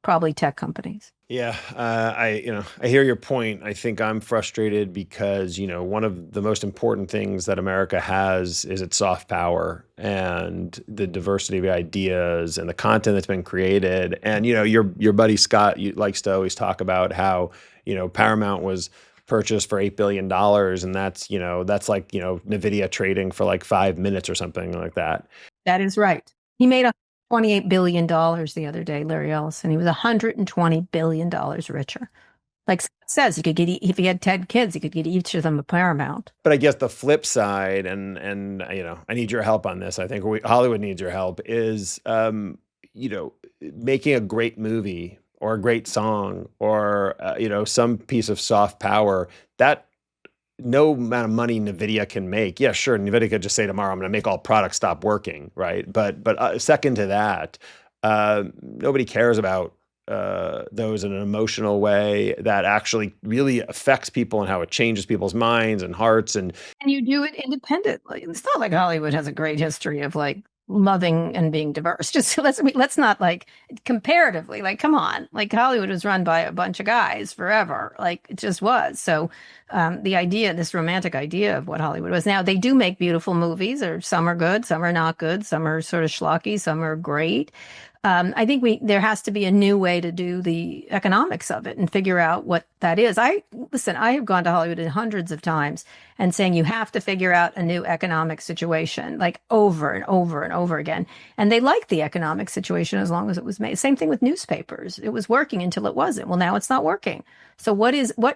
probably tech companies. Yeah, I hear your point. I think I'm frustrated because, one of the most important things that America has is its soft power and the diversity of ideas and the content that's been created. And, your buddy Scott likes to always talk about how, Paramount was purchased for $8 billion. And that's like, NVIDIA trading for like 5 minutes or something like that. That is right. He made $28 billion the other day, Larry Ellison. He was $120 billion richer. Like Scott says, he could get, if he had 10 kids, he could get each of them a Paramount. But I guess the flip side, and I need your help on this. I think Hollywood needs your help, is, making a great movie or a great song or, some piece of soft power that no amount of money NVIDIA can make. Yeah, sure. NVIDIA could just say tomorrow, I'm going to make all products stop working, right? But second to that, nobody cares about those in an emotional way that actually really affects people and how it changes people's minds and hearts. And you do it independently. It's not like Hollywood has a great history of like loving and being diverse. Just let's not, like, comparatively, like, come on, like Hollywood was run by a bunch of guys forever, like it just was. So this romantic idea of what Hollywood was. Now they do make beautiful movies, or some are good, some are not good, some are sort of schlocky, some are great. I think there has to be a new way to do the economics of it and figure out what that is. I have gone to Hollywood hundreds of times and saying you have to figure out a new economic situation, like over and over and over again. And they liked the economic situation as long as it was made. Same thing with newspapers. It was working until it wasn't. Well, now it's not working. So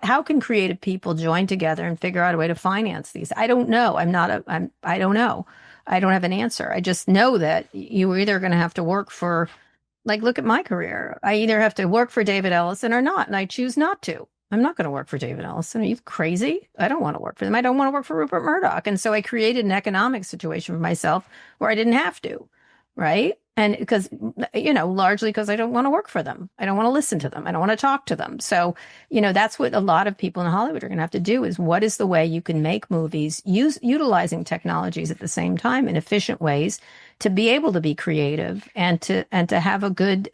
how can creative people join together and figure out a way to finance these? I don't know. I don't know. I don't have an answer. I just know that you're either going to have to work for, like, look at my career. I either have to work for David Ellison or not, and I choose not to. I'm not going to work for David Ellison. Are you crazy? I don't want to work for them. I don't want to work for Rupert Murdoch. And so I created an economic situation for myself where I didn't have to, right? And because, largely because I don't want to work for them. I don't want to listen to them. I don't want to talk to them. So, that's what a lot of people in Hollywood are going to have to do, is what is the way you can make movies utilizing technologies at the same time in efficient ways to be able to be creative and to have a good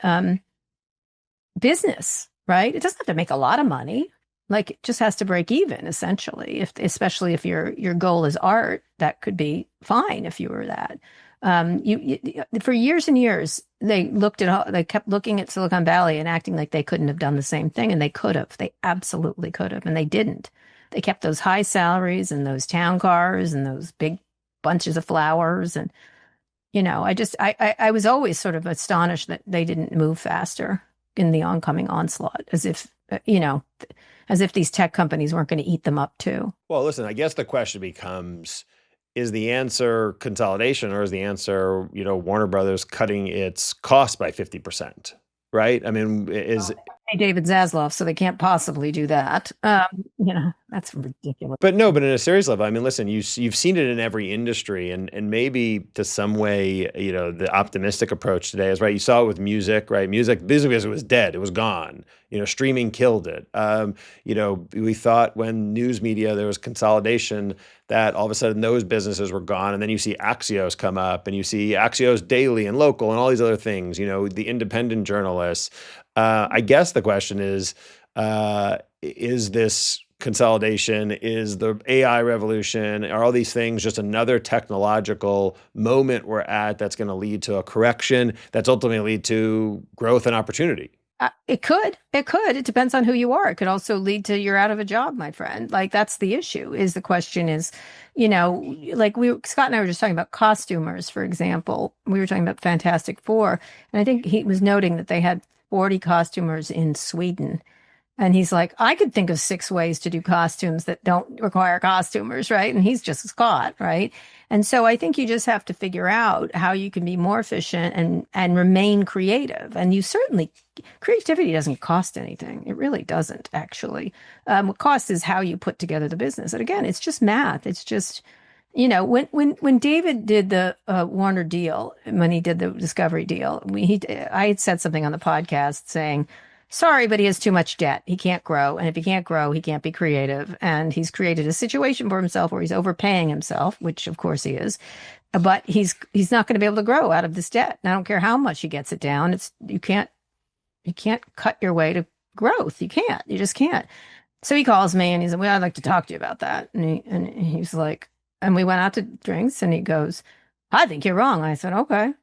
business, right? It doesn't have to make a lot of money. Like, it just has to break even, essentially. Especially if your goal is art, that could be fine if you were that. For years and years, they kept looking at Silicon Valley and acting like they couldn't have done the same thing, and they could have. They absolutely could have, and they didn't. They kept those high salaries and those town cars and those big bunches of flowers, and I was always sort of astonished that they didn't move faster in the oncoming onslaught, as if these tech companies weren't going to eat them up too. Well, listen, I guess the question becomes, is the answer consolidation, or is the answer, Warner Brothers cutting its cost by 50%? Right? I mean, David Zaslav, so they can't possibly do that. That's ridiculous. But no, but in a serious level, I mean, listen, you've seen it in every industry, and maybe to some way, the optimistic approach today is right. You saw it with music, right? Music business was dead; it was gone. Streaming killed it. We thought when news media there was consolidation that all of a sudden those businesses were gone, and then you see Axios come up, and you see Axios Daily and Local and all these other things. The independent journalists. I guess the question is this consolidation, is the AI revolution, are all these things just another technological moment we're at that's going to lead to a correction that's ultimately lead to growth and opportunity? It depends on who you are. It could also lead to you're out of a job, my friend. Like that's the issue. Is the question is, like Scott and I were just talking about costumers, for example. We were talking about Fantastic Four, and I think he was noting that they had 40 costumers in Sweden. And he's like, I could think of 6 ways to do costumes that don't require costumers, right? And he's just Scott, right? And so I think you just have to figure out how you can be more efficient and remain creative. And you certainly creativity doesn't cost anything. It really doesn't, actually. What costs is how you put together the business. And again, it's just math. It's just when David did the Warner deal, when he did the Discovery deal, I had said something on the podcast saying, sorry, but he has too much debt. He can't grow. And if he can't grow, he can't be creative. And he's created a situation for himself where he's overpaying himself, which of course he is. But he's not going to be able to grow out of this debt. And I don't care how much he gets it down. You can't cut your way to growth. You can't. You just can't. So he calls me and he said, well, I'd like to talk to you about that. And he's like, and we went out to drinks and he goes, I think you're wrong. I said, okay,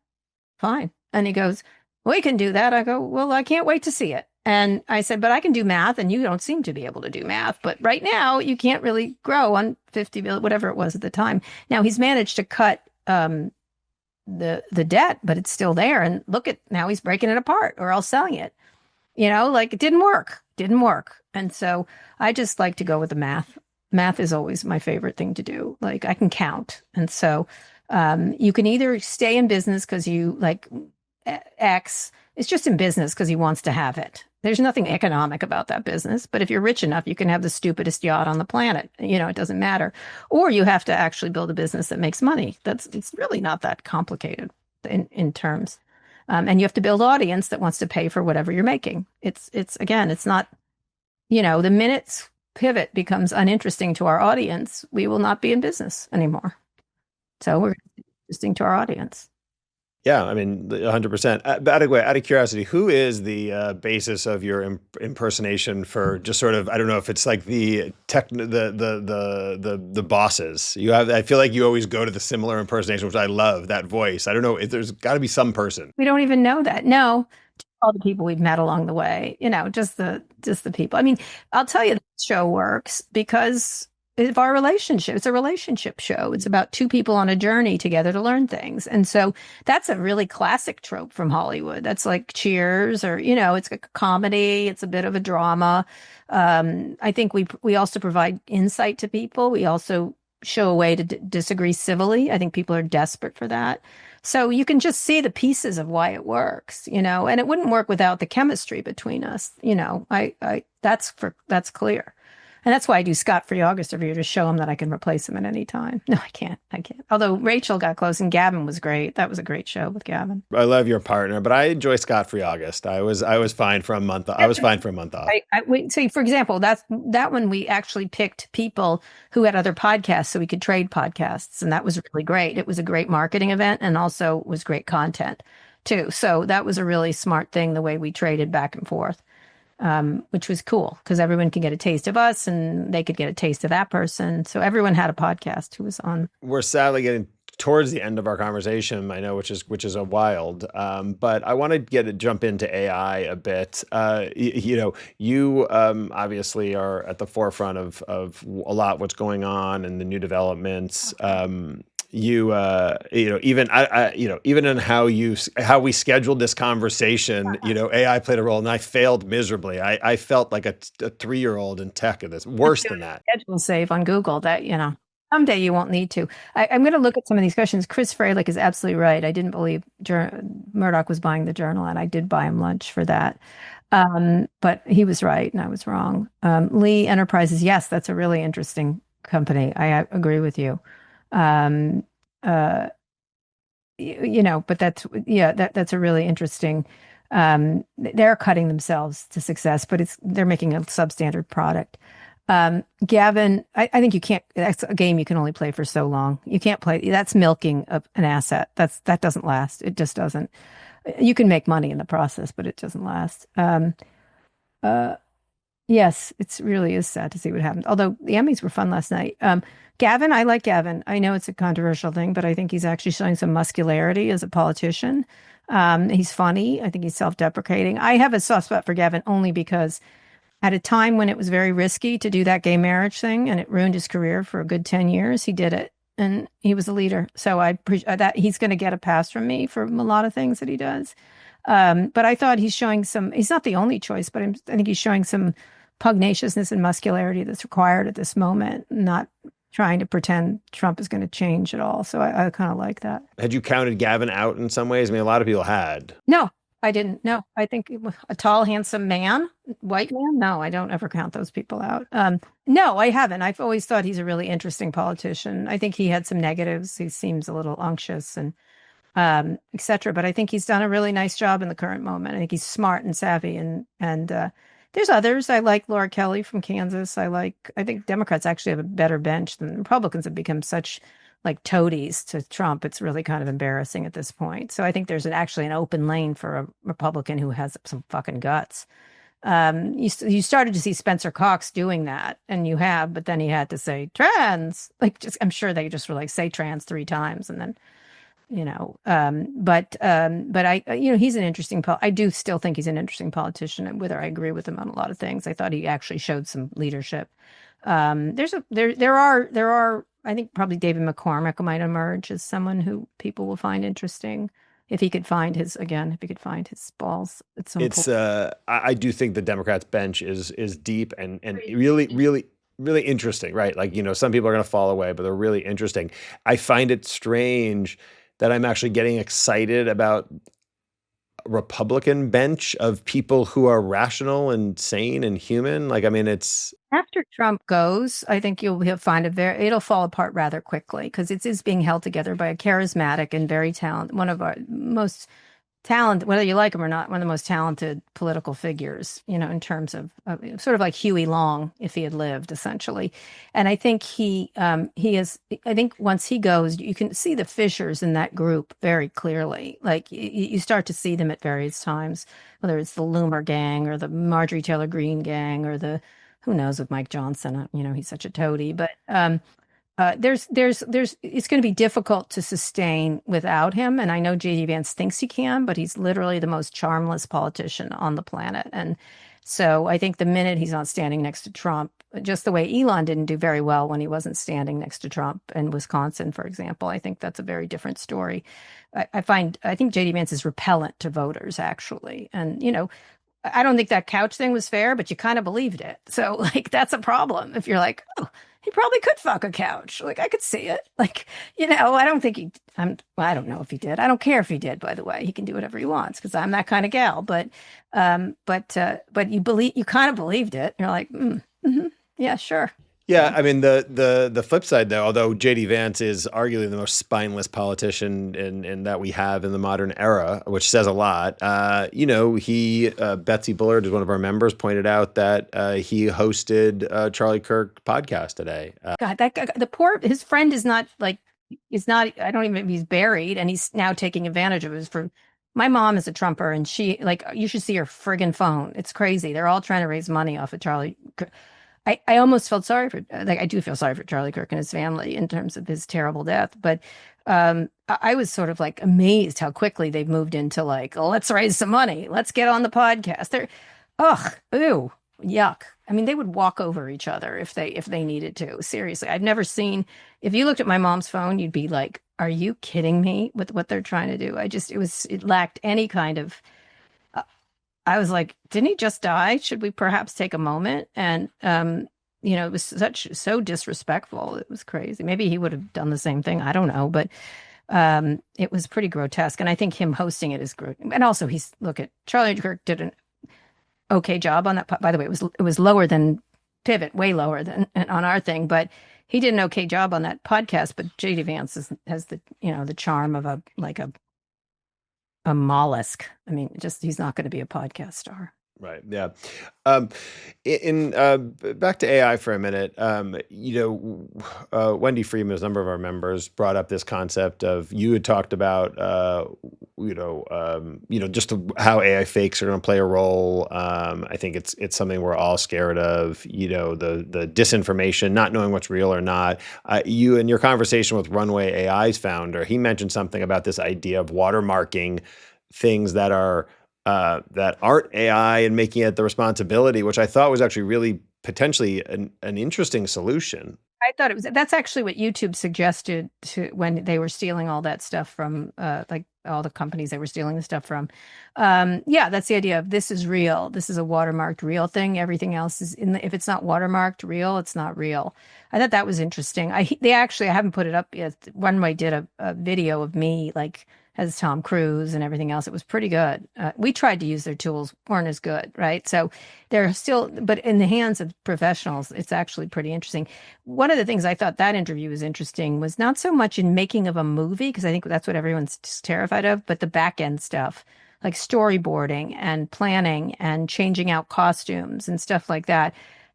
fine. And he goes, we can do that. I go, well, I can't wait to see it. And I said, but I can do math and you don't seem to be able to do math. But right now you can't really grow on 50 billion, whatever it was at the time. Now he's managed to cut the debt, but it's still there. And look at now he's breaking it apart or else selling it. Like it didn't work. And so I just like to go with the math. Math is always my favorite thing to do. Like I can count. And so you can either stay in business because you like X is just in business because he wants to have it. There's nothing economic about that business. But if you're rich enough, you can have the stupidest yacht on the planet. It doesn't matter. Or you have to actually build a business that makes money. It's really not that complicated in terms. And you have to build audience that wants to pay for whatever you're making. It's not, the minute pivot becomes uninteresting to our audience, we will not be in business anymore. So we're interesting to our audience. Yeah, I mean, 100%. By the way, out of curiosity, who is the basis of your impersonation for just sort of, I don't know if it's like the bosses you have? I feel like you always go to the similar impersonation, which I love that voice. I don't know if there's got to be some person. We don't even know that. No, all the people we've met along the way, just the people. I mean, I'll tell you, the show works because of our relationship. It's a relationship show. It's about two people on a journey together to learn things. And so that's a really classic trope from Hollywood. That's like Cheers or, it's a comedy. It's a bit of a drama. I think we also provide insight to people. We also show a way to disagree civilly. I think people are desperate for that. So you can just see the pieces of why it works, and it wouldn't work without the chemistry between us. That's clear. And that's why I do Scott Free August every year to show him that I can replace him at any time. No, I can't. Although Rachel got close and Gavin was great. That was a great show with Gavin. I love your partner, but I enjoy Scott Free August. I was fine for a month. I was fine for a month off. So for example, that one we actually picked people who had other podcasts so we could trade podcasts. And that was really great. It was a great marketing event and also was great content too. So that was a really smart thing, the way we traded back and forth. Which was cool because everyone can get a taste of us and they could get a taste of that person. So everyone had a podcast who was on. We're sadly getting towards the end of our conversation, I know, which is a wild. But I want to jump into AI a bit. You obviously are at the forefront of a lot what's going on and the new developments. Even in how we scheduled this conversation, AI played a role and I failed miserably. I felt like a 3-year-old in tech at this, worse than that. Schedule save on Google that, someday you won't need to. I'm going to look at some of these questions. Chris Freilich is absolutely right. I didn't believe Murdoch was buying the Journal and I did buy him lunch for that. But he was right and I was wrong. Lee Enterprises. Yes, that's a really interesting company. I agree with you. But that's a really interesting, they're cutting themselves to success, but they're making a substandard product. Gavin, I think you can't, that's a game you can only play for so long. You can't play, that's milking an asset. That doesn't last. It just doesn't. You can make money in the process, but it doesn't last. Yes, it's really is sad to see what happened. Although the Emmys were fun last night. Gavin, I like Gavin. I know it's a controversial thing, but I think he's actually showing some muscularity as a politician. He's funny. I think he's self-deprecating. I have a soft spot for Gavin only because at a time when it was very risky to do that gay marriage thing and it ruined his career for a good 10 years, he did it. And he was a leader. So I appreciate that he's going to get a pass from me for a lot of things that he does. But I thought he's showing some, he's not the only choice, but I think he's showing some pugnaciousness and muscularity that's required at this moment, not trying to pretend Trump is going to change at all. So I kind of like that. Had you counted Gavin out in some ways? I mean, a lot of people had. No, I didn't. No, I think a tall, handsome man, white man. No, I don't ever count those people out. No, I haven't. I've always thought he's a really interesting politician. I think he had some negatives. He seems a little unctuous and et cetera. But I think he's done a really nice job in the current moment. I think he's smart and savvy and there's others. I like Laura Kelly from Kansas. I think Democrats actually have a better bench than Republicans have become such like toadies to Trump. It's really kind of embarrassing at this point. So I think there's actually an open lane for a Republican who has some fucking guts. You started to see Spencer Cox doing that, and you have, but then he had to say trans. Like, just I'm sure they just were like say trans 3 times, and then but I, he's an interesting, I do still think he's an interesting politician, whether I agree with him on a lot of things. I thought he actually showed some leadership. There are, I think probably David McCormick might emerge as someone who people will find interesting if he could find his balls at some It's point. I do think the Democrats bench is deep and really interesting, right? Like, some people are going to fall away, but they're really interesting. I find it strange that I'm actually getting excited about a Republican bench of people who are rational and sane and human. Like, I mean, it's After Trump goes, I think he'll find it'll fall apart rather quickly because it is being held together by a charismatic and very talented, one of our most talent, whether you like him or not, one of the most talented political figures, in terms of sort of like Huey Long if he had lived, essentially. And I think he is. I think once he goes, you can see the fissures in that group very clearly. Like you start to see them at various times, whether it's the Loomer gang or the Marjorie Taylor Greene gang or the who knows with Mike Johnson. He's such a toady, but it's going to be difficult to sustain without him. And I know J.D. Vance thinks he can, but he's literally the most charmless politician on the planet. And so I think the minute he's not standing next to Trump, just the way Elon didn't do very well when he wasn't standing next to Trump in Wisconsin, for example, I think that's a very different story. I think J.D. Vance is repellent to voters, actually. And, I don't think that couch thing was fair, but you kind of believed it. So, like, that's a problem. If you're like, oh, he probably could fuck a couch. Like, I could see it. Like, I don't think I don't know if he did. I don't care if he did, by the way. He can do whatever he wants because I'm that kind of gal. But you kind of believed it. You're like, yeah, sure. Yeah, I mean the flip side though, although JD Vance is arguably the most spineless politician in that we have in the modern era, which says a lot. Betsy Bullard is one of our members, pointed out that he hosted Charlie Kirk podcast today. God, that guy, his friend is not like I don't even he's buried and he's now taking advantage of it for. My mom is a Trumper and she you should see her friggin' phone. It's crazy. They're all trying to raise money off of Charlie. I almost felt sorry for, I do feel sorry for Charlie Kirk and his family in terms of his terrible death. But I was sort of like amazed how quickly they've moved into like, oh, let's raise some money. Let's get on the podcast. Ew, yuck. I mean, they would walk over each other if they needed to. Seriously, I've never seen, if you looked at my mom's phone, you'd be like, are you kidding me with what they're trying to do? It lacked any kind of, I was like, didn't he just die? Should we perhaps take a moment? And, it was so disrespectful. It was crazy. Maybe he would have done the same thing. I don't know. But it was pretty grotesque. And I think him hosting it is great. And also Charlie Kirk did an okay job on that. By the way, it was lower than Pivot, way lower than on our thing. But he did an okay job on that podcast. But J.D. Vance has the, the charm of a mollusk. I mean, he's not going to be a podcast star. Right. Yeah. Um, back to AI for a minute. Wendy Freeman, as a number of our members, brought up this concept of you had talked about, just how AI fakes are going to play a role. I think it's something we're all scared of. The disinformation, not knowing what's real or not. You in your conversation with Runway AI's founder, he mentioned something about this idea of watermarking things that aren't AI and making it the responsibility, which I thought was actually really potentially an interesting solution. I thought that's actually what YouTube suggested to when they were stealing all that stuff from like all the companies they were stealing the stuff from. Yeah, that's the idea of this is real. This is a watermarked real thing. Everything else is if it's not watermarked real, it's not real. I thought that was interesting. I haven't put it up yet. Runway did a video of me like as Tom Cruise and everything else. It was pretty good. We tried to use their tools, weren't as good, right? So they're still, but in the hands of professionals, it's actually pretty interesting. One of the things I thought that interview was interesting was not so much in making of a movie, because I think that's what everyone's just terrified of, but the back end stuff, like storyboarding and planning and changing out costumes and stuff like that.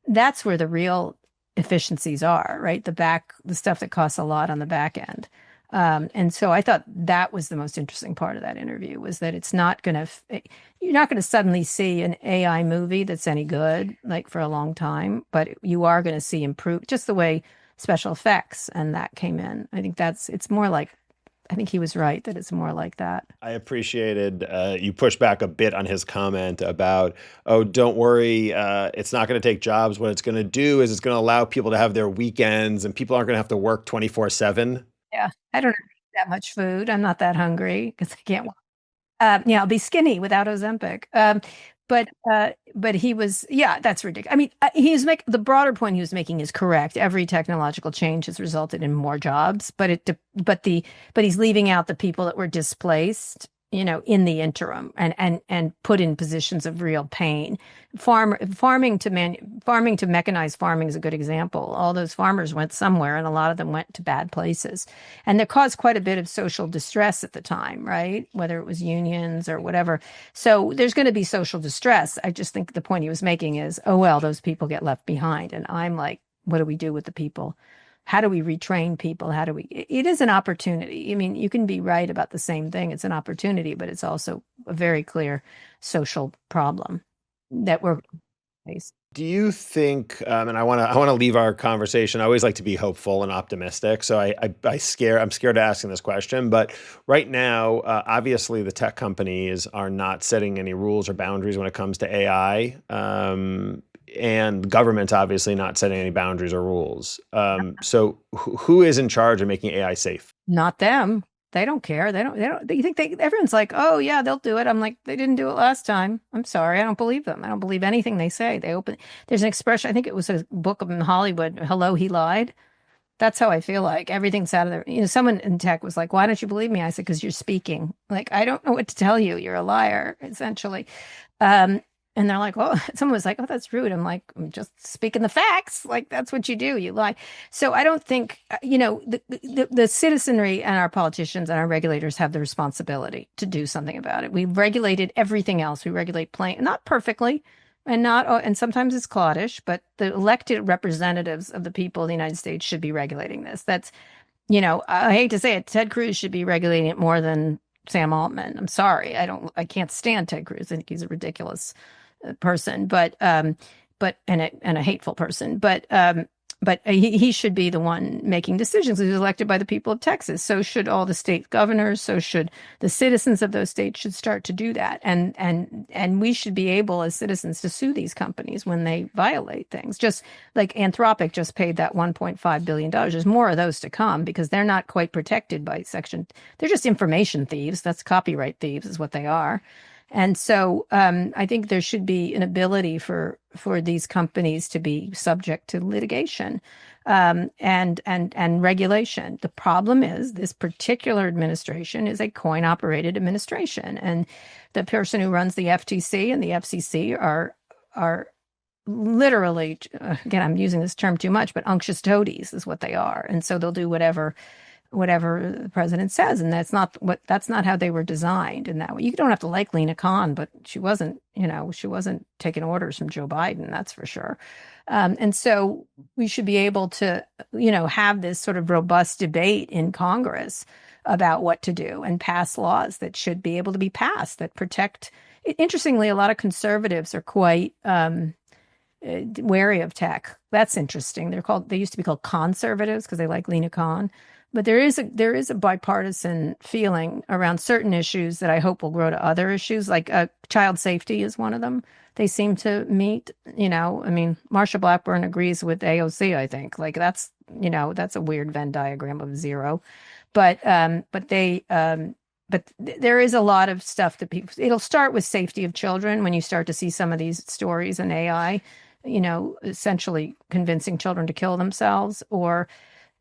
That's where the real efficiencies are, right? The stuff that costs a lot on the back end. And so I thought that was the most interesting part of that interview was that you're not going to suddenly see an AI movie that's any good, like for a long time, but you are going to see improve just the way special effects and that came in. It's more like, I think he was right that it's more like that. I appreciated you push back a bit on his comment about, oh, don't worry, it's not going to take jobs. What it's going to do is it's going to allow people to have their weekends and people aren't going to have to work 24/7. Yeah, I don't eat that much food. I'm not that hungry because I can't. Yeah, I'll be skinny without Ozempic. But he was, yeah, that's ridiculous. I mean, the broader point he was making is correct. Every technological change has resulted in more jobs, but he's leaving out the people that were displaced, in the interim and put in positions of real pain. Farming to mechanize farming is a good example. All those farmers went somewhere, and a lot of them went to bad places, and that caused quite a bit of social distress at the time, right? Whether it was unions or whatever. So there's going to be social distress. I just think the point he was making is, oh well, those people get left behind, and I'm like, what do we do with the people? How do we retrain people? It is an opportunity. I mean, you can be right about the same thing. It's an opportunity, but it's also a very clear social problem that we're facing. Do you think, and I want to leave our conversation. I always like to be hopeful and optimistic. So I'm scared of asking this question, but right now, obviously the tech companies are not setting any rules or boundaries when it comes to AI. And government's obviously not setting any boundaries or rules. So who is in charge of making AI safe? Not them. They don't care. You think everyone's like, oh yeah, they'll do it. I'm like, they didn't do it last time. I'm sorry. I don't believe them. I don't believe anything they say. There's an expression. I think it was a book in Hollywood. Hello, he lied. That's how I feel like everything's out of there. Someone in tech was like, why don't you believe me? I said, because you're speaking. Like, I don't know what to tell you. You're a liar, essentially. And they're like, oh, someone was like, oh, that's rude. I'm like, I'm just speaking the facts. Like, that's what you do. You lie. So I don't think, the citizenry and our politicians and our regulators have the responsibility to do something about it. We've regulated everything else. We regulate not perfectly and sometimes it's cloddish, but the elected representatives of the people of the United States should be regulating this. That's, I hate to say it, Ted Cruz should be regulating it more than Sam Altman. I'm sorry. I can't stand Ted Cruz. I think he's a ridiculous person, but and a hateful person, but he should be the one making decisions. He was elected by the people of Texas. So should all the state governors. So should the citizens of those states should start to do that. And we should be able as citizens to sue these companies when they violate things. Just like Anthropic just paid that $1.5 billion. There's more of those to come because they're not quite protected by they're just information thieves. That's copyright thieves is what they are. And so I think there should be an ability for these companies to be subject to litigation and regulation. The problem is this particular administration is a coin-operated administration, and the person who runs the FTC and the FCC are literally, again, I'm using this term too much, but unctuous toadies is what they are, and so they'll do whatever whatever the president says, and that's not how they were designed in that way. You don't have to like Lena Khan, but she wasn't taking orders from Joe Biden, that's for sure. And so we should be able to, have this sort of robust debate in Congress about what to do and pass laws that should be able to be passed that protect. Interestingly, a lot of conservatives are quite wary of tech. That's interesting. They used to be called conservatives because they like Lena Khan. But there is a bipartisan feeling around certain issues that I hope will grow to other issues, like child safety is one of them. They seem to meet, I mean, Marsha Blackburn agrees with AOC, I think. Like that's a weird Venn diagram of zero. But there is a lot of stuff that it'll start with safety of children when you start to see some of these stories in AI, essentially convincing children to kill themselves or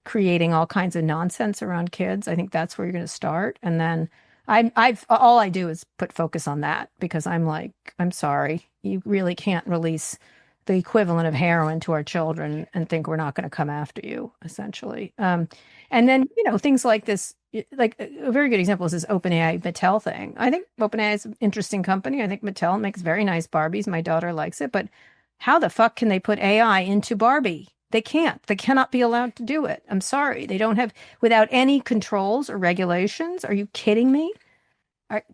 creating all kinds of nonsense around kids. I think that's where you're going to start. And then all I do is put focus on that because I'm like, I'm sorry, you really can't release the equivalent of heroin to our children and think we're not going to come after you, essentially. And then, things like this, like a very good example is this OpenAI Mattel thing. I think OpenAI is an interesting company. I think Mattel makes very nice Barbies. My daughter likes it, but how the fuck can they put AI into Barbie? They can't. They cannot be allowed to do it. I'm sorry. They don't have, without any controls or regulations. Are you kidding me?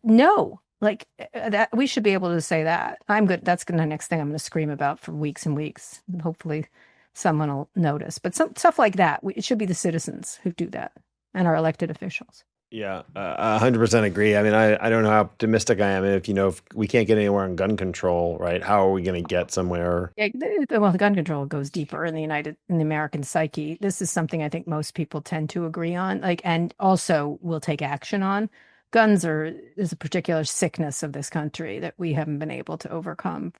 No. Like that, we should be able to say that. I'm good. That's the next thing I'm going to scream about for weeks and weeks. Hopefully someone will notice. But some stuff like that, it should be the citizens who do that and our elected officials. Yeah, 100% agree. I mean, I don't know how optimistic I am. If we can't get anywhere on gun control, right? How are we going to get somewhere? Yeah, well, the gun control goes deeper in the American psyche. This is something I think most people tend to agree on, and also will take action on. Guns is a particular sickness of this country that we haven't been able to overcome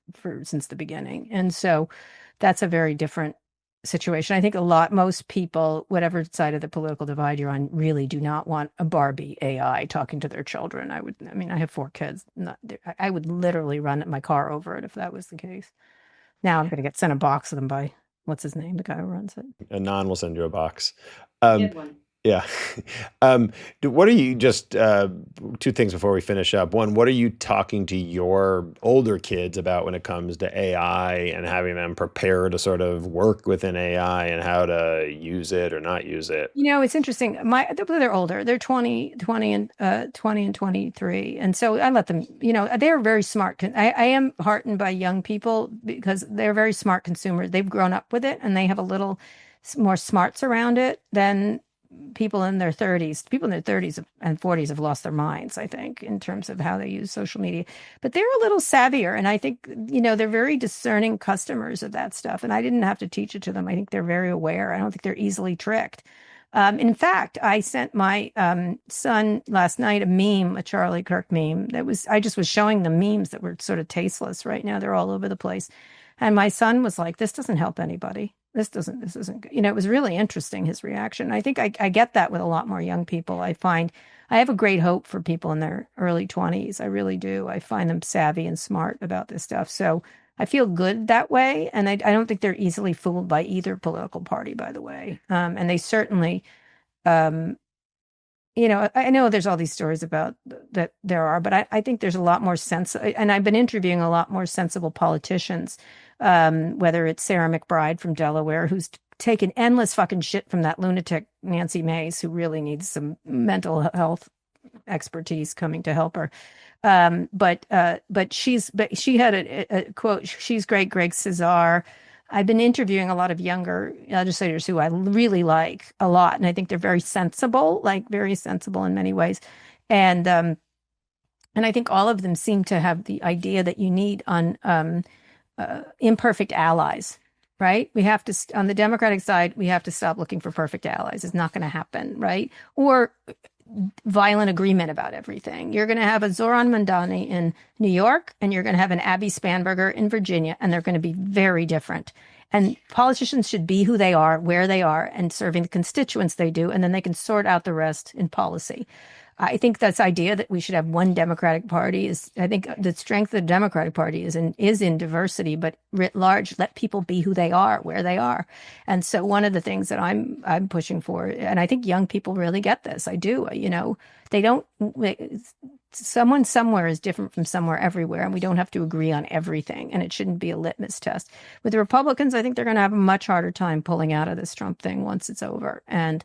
since the beginning, and so that's a very different situation. I think most people, whatever side of the political divide you're on, really do not want a Barbie AI talking to their children. I have 4 kids. I would literally run my car over it if that was the case. Now I'm going to get sent a box of them by, what's his name? The guy who runs it. Anon will send you a box. Get one. Yeah. What are you just 2 things before we finish up? One, what are you talking to your older kids about when it comes to AI and having them prepare to sort of work within AI and how to use it or not use it? It's interesting. They're older. They're 20 and 23. And so I let them, they're very smart. I am heartened by young people because they're very smart consumers. They've grown up with it and they have a little more smarts around it than people in their 30s. People in their 30s and 40s have lost their minds, I think, in terms of how they use social media. But they're a little savvier. And I think, they're very discerning customers of that stuff. And I didn't have to teach it to them. I think they're very aware. I don't think they're easily tricked. In fact, I sent my son last night a meme, a Charlie Kirk meme. I just was showing them memes that were sort of tasteless right now. They're all over the place. And my son was like, this doesn't help anybody. This isn't good. It was really interesting, his reaction. I think I get that with a lot more young people. I have a great hope for people in their early 20s. I really do. I find them savvy and smart about this stuff. So I feel good that way. And I don't think they're easily fooled by either political party, by the way. And they certainly, I know there's all these stories about that there are, but I think there's a lot more sense. And I've been interviewing a lot more sensible politicians, whether it's Sarah McBride from Delaware, who's taken endless fucking shit from that lunatic Nancy Mace, who really needs some mental health expertise coming to help her. But she had a quote. She's great, Greg Cesar. I've been interviewing a lot of younger legislators who I really like a lot, and I think they're very sensible in many ways. And I think all of them seem to have the idea that you need imperfect allies, right? We have to, on the Democratic side, we have to stop looking for perfect allies. It's not going to happen, right? Or violent agreement about everything. You're going to have a Zoran Mandani in New York, and you're going to have an Abby Spanberger in Virginia, and they're going to be very different. And politicians should be who they are, where they are, and serving the constituents they do, and then they can sort out the rest in policy. I think this idea that we should have one Democratic Party is, I think the strength of the Democratic Party is in diversity, but writ large, let people be who they are, where they are. And so one of the things that I'm pushing for, and I think young people really get this. I do, they don't. Someone somewhere is different from somewhere everywhere, and we don't have to agree on everything, and it shouldn't be a litmus test. With the Republicans, I think they're going to have a much harder time pulling out of this Trump thing once it's over, and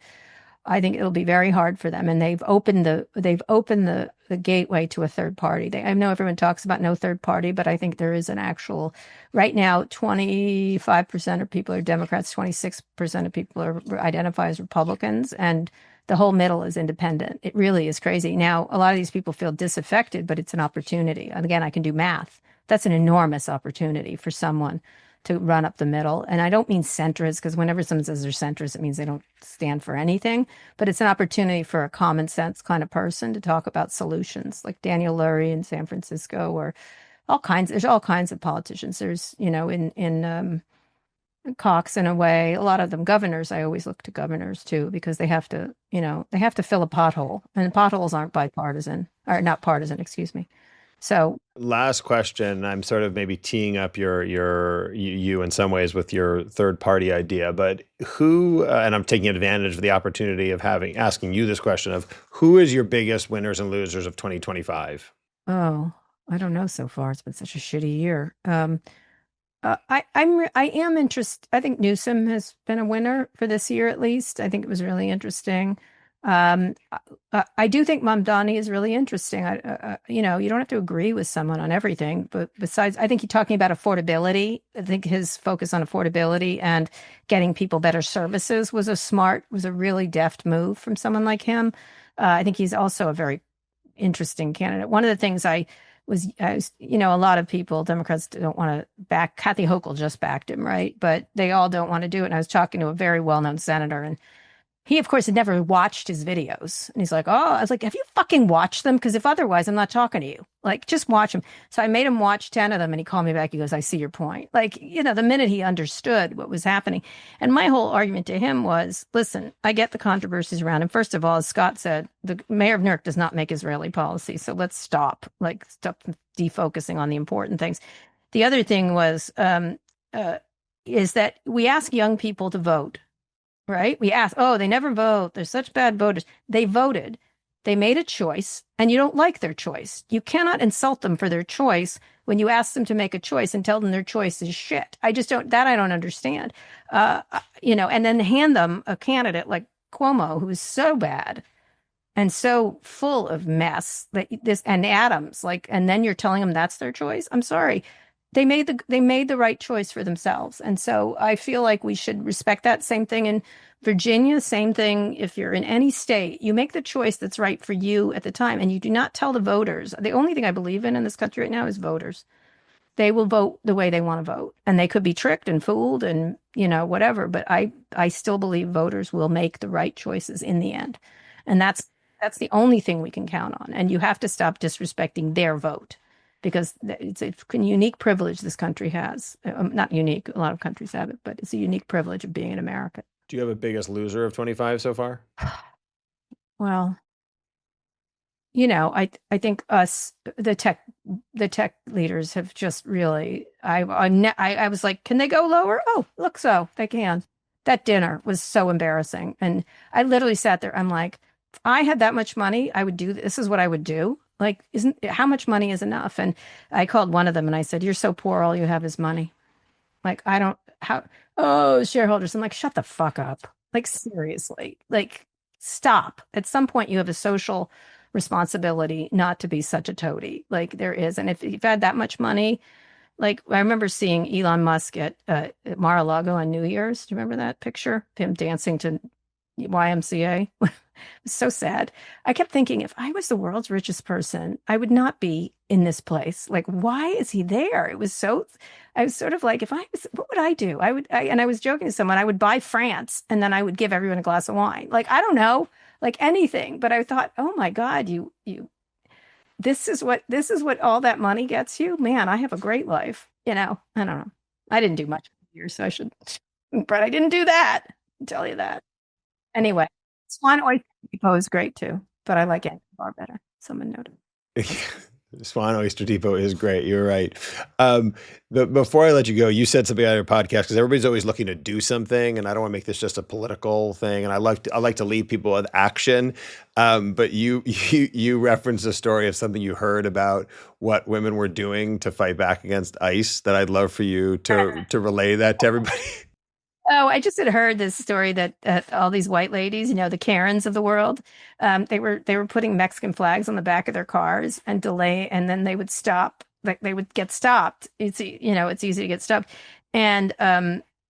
I think it'll be very hard for them. And they've opened the gateway to a third party. I know everyone talks about no third party, but I think there is an actual right now. 25% of people are Democrats, 26% of people identify as Republicans, and the whole middle is independent. It really is crazy. Now, a lot of these people feel disaffected, but it's an opportunity. And again, I can do math. That's an enormous opportunity for someone to run up the middle. And I don't mean centrist, because whenever someone says they're centrist, it means they don't stand for anything. But it's an opportunity for a common sense kind of person to talk about solutions, like Daniel Lurie in San Francisco, or there's all kinds of politicians. There's, in Cox, in a way, a lot of them governors. I always look to governors too, because they have to fill a pothole, and potholes aren't bipartisan, or not partisan, excuse me. So Last question. I'm sort of maybe teeing up you in some ways with your third party idea, but who, and I'm taking advantage of the opportunity of asking you this question of who is your biggest winners and losers of 2025? oh, I don't know so far. It's been such a shitty year. I am interested. I think Newsom has been a winner for this year, at least. I think it was really interesting. I do think Mamdani is really interesting. You don't have to agree with someone on everything, but besides, I think he's talking about affordability. I think his focus on affordability and getting people better services was a really deft move from someone like him. I think he's also a very interesting candidate. One of the things a lot of people, Democrats don't want to back. Kathy Hochul just backed him, right? But they all don't want to do it. And I was talking to a very well-known senator, and he, of course, had never watched his videos. And he's like, oh, I was like, have you fucking watched them? Because if otherwise, I'm not talking to you. Like, just watch them. So I made him watch 10 of them, and he called me back. He goes, I see your point. Like, the minute he understood what was happening. And my whole argument to him was, listen, I get the controversies around him. First of all, as Scott said, the mayor of Newark does not make Israeli policy. So let's stop defocusing on the important things. The other thing is that we ask young people to vote. Right? We ask, oh, they never vote. They're such bad voters. They voted. They made a choice, and you don't like their choice. You cannot insult them for their choice when you ask them to make a choice and tell them their choice is shit. I don't understand. And then hand them a candidate like Cuomo, who is so bad and so full of mess and Adams, and then you're telling them that's their choice. I'm sorry. They made the right choice for themselves. And so I feel like we should respect that. Same thing in Virginia, same thing if you're in any state. You make the choice that's right for you at the time, and you do not tell the voters. The only thing I believe in this country right now is voters. They will vote the way they want to vote, and they could be tricked and fooled and, whatever, but I still believe voters will make the right choices in the end. And that's the only thing we can count on. And you have to stop disrespecting their vote, because it's a unique privilege this country has. Not unique, a lot of countries have it, but it's a unique privilege of being an American. Do you have a biggest loser of 25 so far? Well, I think the tech leaders have just really. I was like, can they go lower? Oh, look, so they can. That dinner was so embarrassing, and I literally sat there. I'm like, if I had that much money, I would do. This is what I would do. Like, how much money is enough? And I called one of them and I said, you're so poor, all you have is money. Like, shareholders. I'm like, shut the fuck up. Like, seriously, like, stop. At some point, you have a social responsibility not to be such a toady. Like, there is. And if you've had that much money, like, I remember seeing Elon Musk at Mar-a-Lago on New Year's. Do you remember that picture of him dancing to YMCA? So sad. I kept thinking, if I was the world's richest person, I would not be in this place. Like, why is he there? I was sort of like, if I was, what would I do? And I was joking to someone, I would buy France and then I would give everyone a glass of wine. Like, I don't know, like anything. But I thought, oh my God, this is what all that money gets you. Man, I have a great life. I don't know. I didn't do much here, so but I didn't do that. I'll tell you that. Anyway. Swan Oyster Depot is great too. but I like Anchor Bar better. Someone noted. Swan Oyster Depot is great. You're right. But before I let you go, you said something on your podcast because everybody's always looking to do something, and I don't want to make this just a political thing. And I like to leave people with action. But you referenced a story of something you heard about what women were doing to fight back against ICE. That I'd love for you to relay that to everybody. Oh, I just had heard this story that all these white ladies, the Karens of the world, they were putting Mexican flags on the back of their cars and delay, and then they would stop. Like they would get stopped. It's easy to get stopped, and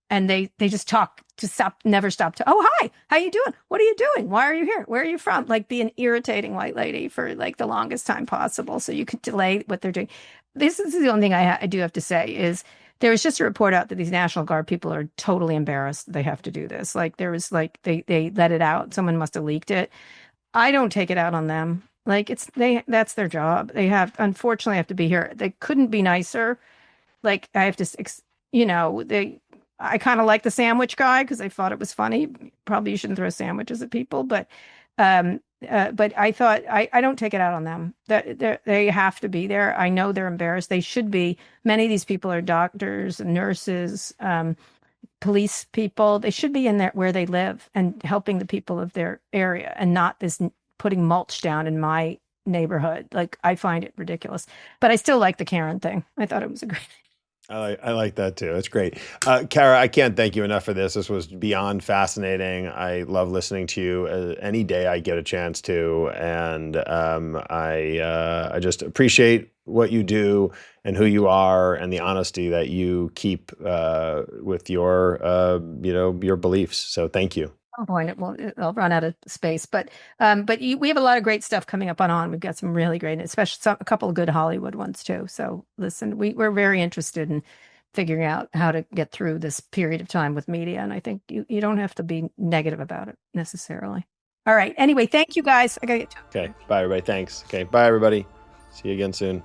they just talk to stop, never stop to. Oh, hi, how you doing? What are you doing? Why are you here? Where are you from? Like be an irritating white lady for like the longest time possible, so you could delay what they're doing. This is the only thing I do have to say is. There was just a report out that these National Guard people are totally embarrassed they have to do this. Like there was like they let it out. Someone must have leaked it. I don't take it out on them. Like that's their job. They unfortunately have to be here. They couldn't be nicer. Like I have to, I kind of like the sandwich guy because I thought it was funny. Probably you shouldn't throw sandwiches at people, but I thought I don't take it out on them. That they have to be there. I know they're embarrassed. They should be. Many of these people are doctors, nurses, police people. They should be in there where they live and helping the people of their area, and not this putting mulch down in my neighborhood. Like I find it ridiculous. But I still like the Karen thing. I thought it was a great. I like that too. That's great. Kara, I can't thank you enough for this. This was beyond fascinating. I love listening to you any day I get a chance to. And I just appreciate what you do and who you are and the honesty that you keep with your beliefs. So thank you. Some point I'll run out of space, but we have a lot of great stuff coming up on. We've got some really great, especially a couple of good Hollywood ones too. So listen, we're very interested in figuring out how to get through this period of time with media, and I think you don't have to be negative about it necessarily. All right. Anyway, thank you guys. I gotta get to it. Okay. Bye everybody. Thanks. Okay. Bye everybody. See you again soon.